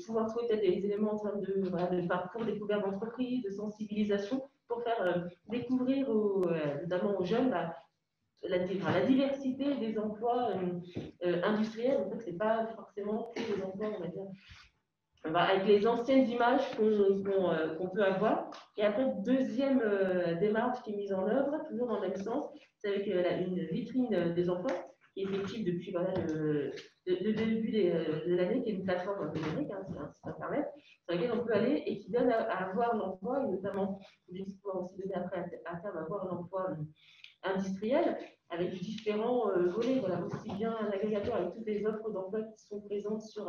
pouvoir trouver peut-être des éléments en termes de, voilà, de parcours découvert d'entreprise, de sensibilisation, pour faire découvrir notamment aux jeunes la diversité des emplois industriels. En fait, ce n'est pas forcément que des emplois, on va dire, avec les anciennes images qu'on peut avoir. Et après, deuxième démarche qui est mise en œuvre, toujours dans le même sens, c'est avec une vitrine des emplois qui est effective depuis voilà, le début de l'année, qui est une plateforme numérique, hein, c'est un site internet, sur laquelle on peut aller et qui donne à avoir l'emploi, et notamment, l'objectif pouvoir aussi donner après à terme avoir l'emploi industriel, avec différents volets, voilà, aussi bien un agrégateur avec toutes les offres d'emploi qui sont présentes sur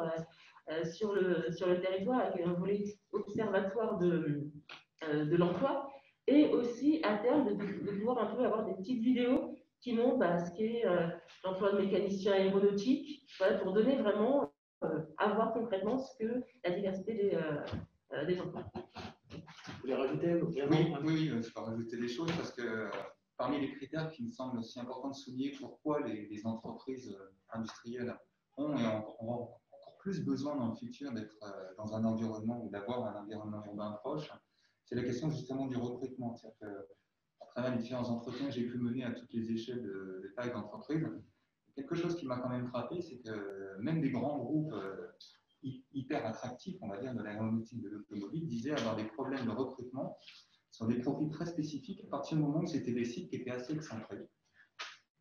le territoire, avec un volet observatoire de l'emploi, et aussi à terme de pouvoir un peu avoir des petites vidéos qui montrent ce qu'est l'emploi de mécanicien aéronautique, voilà, pour donner vraiment à voir concrètement ce que la diversité des emplois. Vous voulez rajouter Oui, je peux rajouter des choses parce que parmi les critères qui me semblent aussi importants de souligner pourquoi les entreprises industrielles ont et auront encore plus besoin dans le futur d'être dans un environnement ou d'avoir un environnement urbain proche, c'est la question justement du recrutement. C'est-à-dire qu'à travers les différents entretiens que j'ai pu mener à toutes les échelles de taille d'entreprise, quelque chose qui m'a quand même frappé, c'est que même des grands groupes hyper attractifs, on va dire, de l'aéronautique, de l'automobile, disaient avoir des problèmes de recrutement sur des profils très spécifiques à partir du moment où c'était des sites qui étaient assez excentrés.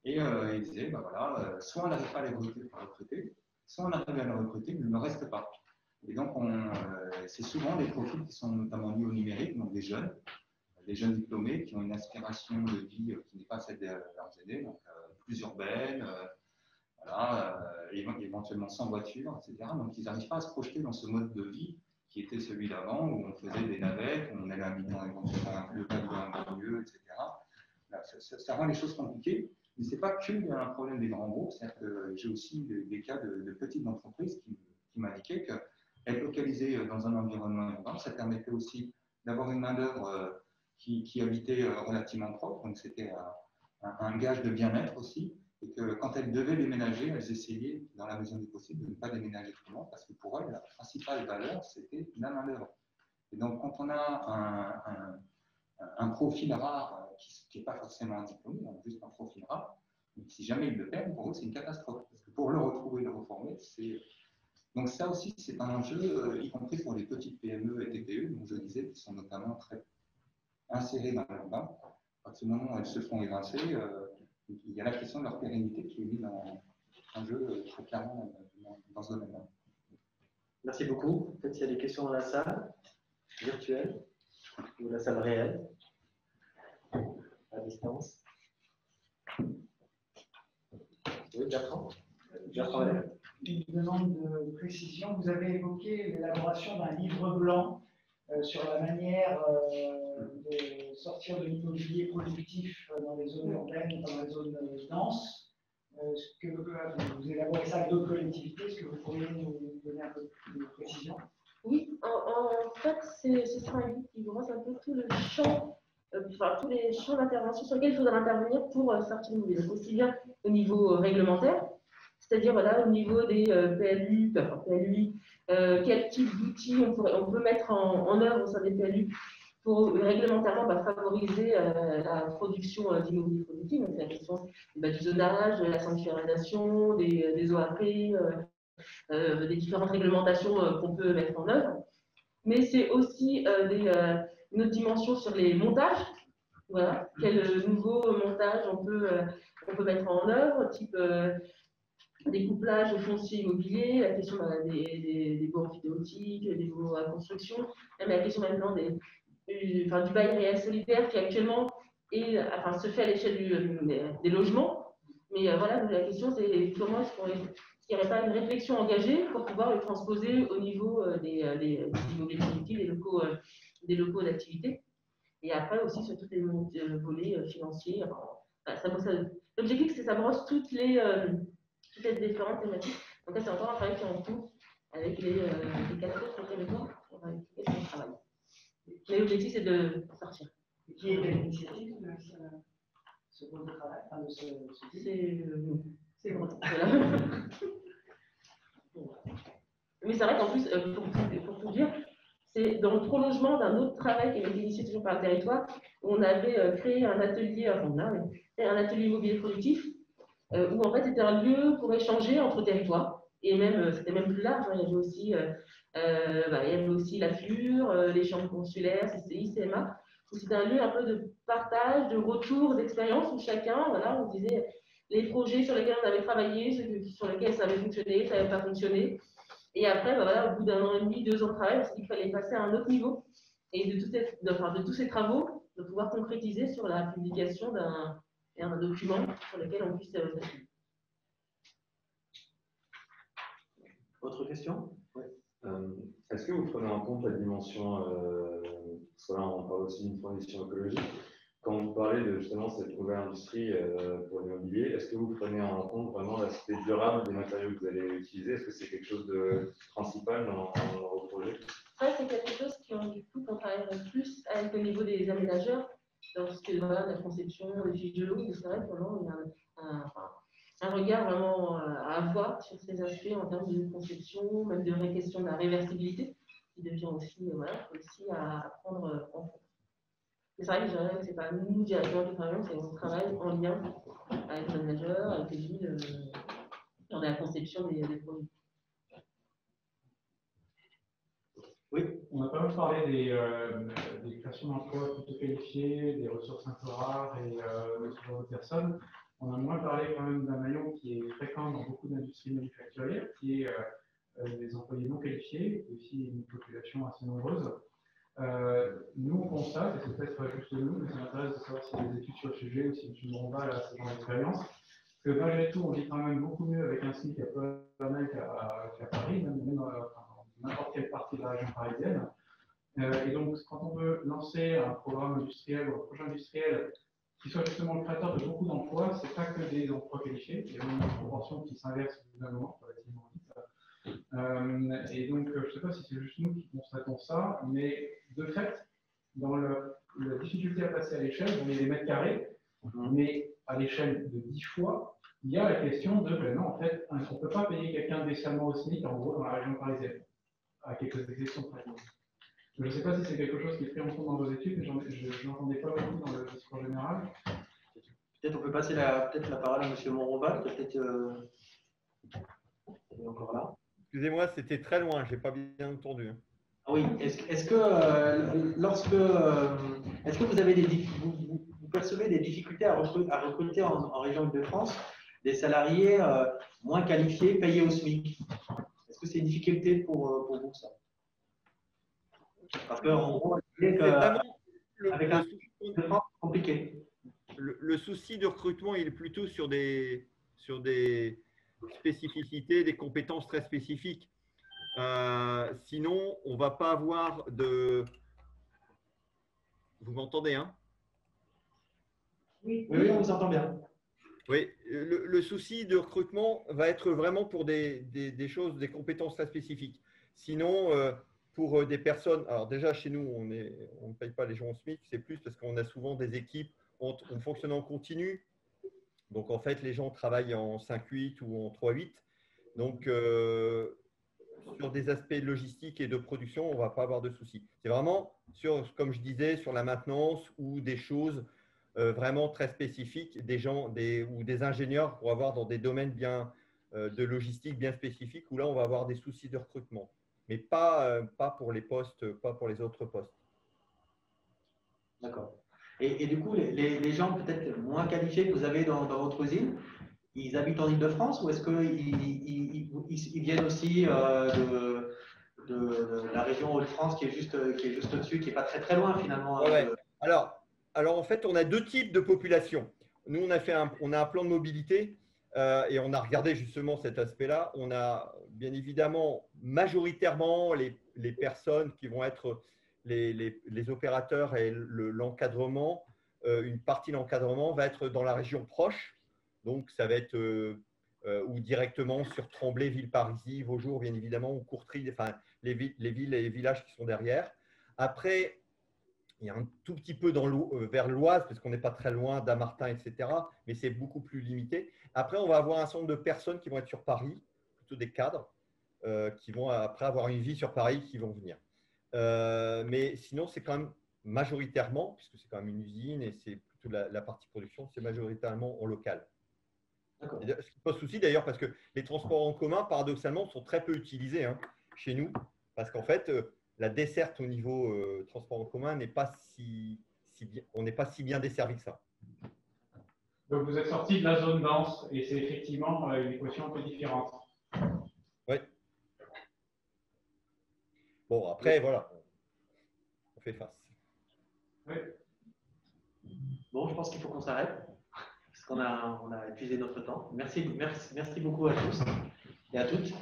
Et ils disaient, voilà, soit on n'arrive pas à les recruter, soit on arrive à les recruter, mais ils ne restent pas. Et donc, c'est souvent des profils qui sont notamment liés au numérique, donc des jeunes diplômés qui ont une aspiration de vie qui n'est pas celle de leurs aînés, donc plus urbaine, voilà, éventuellement sans voiture, etc. Donc, ils n'arrivent pas à se projeter dans ce mode de vie qui était celui d'avant, où on faisait des navettes, où on allait habiter éventuellement le peuple dans un banlieue, etc. Là, ça rend les choses compliquées. Mais ce n'est pas que un problème des grands groupes, c'est-à-dire que j'ai aussi des cas de petites entreprises qui m'indiquaient qu'être localisé dans un environnement urbain, ça permettait aussi d'avoir une main-d'œuvre qui habitait relativement propre, donc c'était un gage de bien-être aussi, et que quand elles devaient déménager, elles essayaient, dans la mesure du possible, de ne pas déménager tout le monde, parce que pour elles, la principale valeur, c'était la main-d'œuvre. Et donc, quand on a un profil rare qui n'est pas forcément un diplôme, juste un profil rare, mais si jamais ils le perdent, pour eux, c'est une catastrophe. Parce que pour le retrouver, le reformer, c'est. Donc, ça aussi, c'est un enjeu, y compris pour les petites PME et TPE, dont je disais, qui sont notamment très insérées dans l'urbain. À partir du moment où elles se font évincer, il y a la question de leur pérennité qui est mise en jeu très clairement dans ce domaine-là. Merci beaucoup. Peut-être s'il y a des questions dans la salle virtuelle ou la salle réelle, à distance. Oui, Bertrand. Une demande de précision. Vous avez évoqué l'élaboration d'un livre blanc sur la manière de sortir de l'immobilier productif dans les zones urbaines, dans les zones denses. Est-ce que vous élaborez ça avec d'autres collectivités? Est-ce que vous pourriez nous donner un peu de précision? Oui, en fait, ce sera un livre qui brosse un peu tout le champ, tous les champs d'intervention sur lesquels il faudra intervenir pour sortir de l'immobilier. Donc, aussi bien au niveau réglementaire, c'est-à-dire voilà, au niveau des PLU, quel type d'outils on peut mettre en œuvre au sein des PLU pour réglementairement favoriser la production d'immobilier productif. Donc, c'est la question du zonage, de la sanctuarisation, des OAP, des différentes réglementations qu'on peut mettre en œuvre. Mais c'est aussi une autre dimension sur les montages. Voilà, quel nouveau montage on peut mettre en œuvre, type découplage foncier immobilier, la question des baux amphithéotiques, des baux à construction, même la question maintenant du bail réel solidaire qui actuellement se fait à l'échelle des logements. Mais voilà, la question c'est comment est-ce qu'il n'y aurait pas une réflexion engagée pour pouvoir le transposer au niveau des immobiliers productifs, des locaux d'activité. Et après aussi sur tous les volets financiers. L'objectif c'est que ça brosse toutes les différentes thématiques. Donc là, c'est encore un travail qui est en cours avec les 4 autres territoires avec lesquels on travaille. Mais l'objectif, c'est de sortir. Et qui est l'initiative de ce groupe de travail, enfin de ce C'est bon. Mais c'est vrai qu'en plus, pour tout dire, c'est dans le prolongement d'un autre travail qui avait été initié toujours par le territoire, où on avait créé un atelier, un atelier immobilier productif, où en fait c'était un lieu pour échanger entre territoires. Et même, c'était même plus large, hein, il y avait aussi la FUR, les chambres consulaires, CCI, CMA. C'était un lieu un peu de partage, de retour d'expérience où chacun, voilà, on disait les projets sur lesquels on avait travaillé, ceux sur lesquels ça avait fonctionné, ça n'avait pas fonctionné. Et après, voilà, au bout d'un an et demi, 2 ans de travail, on s'est dit qu'il fallait passer à un autre niveau. Et de tous ces travaux, de pouvoir concrétiser sur la publication d'un document sur lequel on puisse s'appuyer. Autre question? Oui. Est-ce que vous prenez en compte la dimension, parce que là on parle aussi d'une transition écologique, quand vous parlez de justement cette nouvelle industrie pour l'immobilier, est-ce que vous prenez en compte vraiment l'aspect durable des matériaux que vous allez utiliser? Est-ce que c'est quelque chose de principal dans vos projets? Ça, c'est quelque chose qui, du coup, qu'on travaille plus avec le niveau des aménageurs, lorsque voilà, la conception, les fiches de l'eau, c'est vrai que vraiment, il y a un regard vraiment à avoir sur ces aspects en termes de conception, même de question de la réversibilité, qui devient aussi, aussi à prendre en compte. C'est vrai que je dirais que ce n'est pas nous directement qui travaillons, c'est qu'on travaille en lien avec les managers, avec les villes, dans la conception des produits. Oui. On a pas mal parlé des créations d'emplois plutôt qualifiées, des ressources un peu rares et de ce genre de personnes. On a moins parlé quand même d'un maillon qui est fréquent dans beaucoup d'industries manufacturières, qui est des employés non qualifiés, et aussi une population assez nombreuse. Nous, on constate, et c'est peut-être juste nous, mais ça m'intéresse de savoir s'il y a des études sur le sujet ou si M. Moromba a ce genre d'expérience, que malgré tout, on vit quand même beaucoup mieux avec un SMIC à Paris qu'à Paris, même dans n'importe quelle partie de la région parisienne. Et donc, quand on veut lancer un programme industriel ou un projet industriel qui soit justement le créateur de beaucoup d'emplois, c'est pas que des emplois qualifiés, il y a une proportion qui s'inverse évidemment relativement vite. Et donc, je ne sais pas si c'est juste nous qui constatons ça, mais de fait, dans la difficulté à passer à l'échelle, on est des mètres carrés, mais à l'échelle de 10 fois, il y a la question de, ben non, en fait, on ne peut pas payer quelqu'un décemment au SMIC, en gros, dans la région parisienne, à quelques exceptions près. Je ne sais pas si c'est quelque chose qui est pris en compte dans vos études, mais je n'entendais pas beaucoup dans le discours général. Peut-être on peut passer la parole à M. Moromba, qui est peut-être encore là. Excusez-moi, c'était très loin, je n'ai pas bien entendu. Ah oui, est-ce que vous avez vous percevez des difficultés à recruter en région Île-de-France des salariés moins qualifiés payés au SMIC? Est-ce que c'est une difficulté pour vous, ça? Parce qu'en gros, c'est compliqué. Le souci de recrutement, il est plutôt sur des spécificités, des compétences très spécifiques. Sinon, on ne va pas avoir de… Vous m'entendez, hein? Oui, on vous entend bien. Oui, le souci de recrutement va être vraiment pour des choses, des compétences très spécifiques. Sinon, pour des personnes… Alors déjà, chez nous, on ne paye pas les gens au SMIC, c'est plus parce qu'on a souvent des équipes, on fonctionne en continu. Donc, en fait, les gens travaillent en 5-8 ou en 3-8. Donc, sur des aspects logistiques et de production, on ne va pas avoir de soucis. C'est vraiment, comme je disais, sur la maintenance ou des choses vraiment très spécifiques, des gens ou des ingénieurs pour avoir dans des domaines de logistique bien spécifiques où là, on va avoir des soucis de recrutement. Mais pas pour les postes, pas pour les autres postes. D'accord. Et du coup, les gens peut-être moins qualifiés que vous avez dans votre usine, ils habitent en Île-de-France ou est-ce qu'ils viennent aussi de la région Hauts-de-France qui est juste au-dessus, qui n'est pas très très loin finalement? Ouais. Alors, en fait, on a deux types de population. Nous, on a un plan de mobilité et on a regardé justement cet aspect-là. On a bien évidemment majoritairement les personnes qui vont être les opérateurs et l'encadrement. Une partie de l'encadrement va être dans la région proche. Donc, ça va être ou directement sur Tremblay, Villeparisis, Vaujours, bien évidemment, ou Courtrai, enfin, les villes et les villages qui sont derrière. Après, il y a un tout petit peu vers l'Oise, parce qu'on n'est pas très loin d'Amartin, etc. Mais c'est beaucoup plus limité. Après, on va avoir un certain nombre de personnes qui vont être sur Paris, plutôt des cadres, qui vont après avoir une vie sur Paris qui vont venir. Mais sinon, c'est quand même majoritairement, puisque c'est quand même une usine et c'est plutôt la partie production, c'est majoritairement en local. Ce qui pose souci d'ailleurs parce que les transports en commun, paradoxalement, sont très peu utilisés chez nous, parce qu'en fait, la desserte au niveau transport en commun n'est pas on n'est pas si bien desservi que ça. Donc vous êtes sorti de la zone dense et c'est effectivement une équation un peu différente. Oui. Bon, après, voilà, on fait face. Oui. Bon, je pense qu'il faut qu'on s'arrête, parce qu'on a épuisé notre temps. Merci beaucoup à tous et à toutes.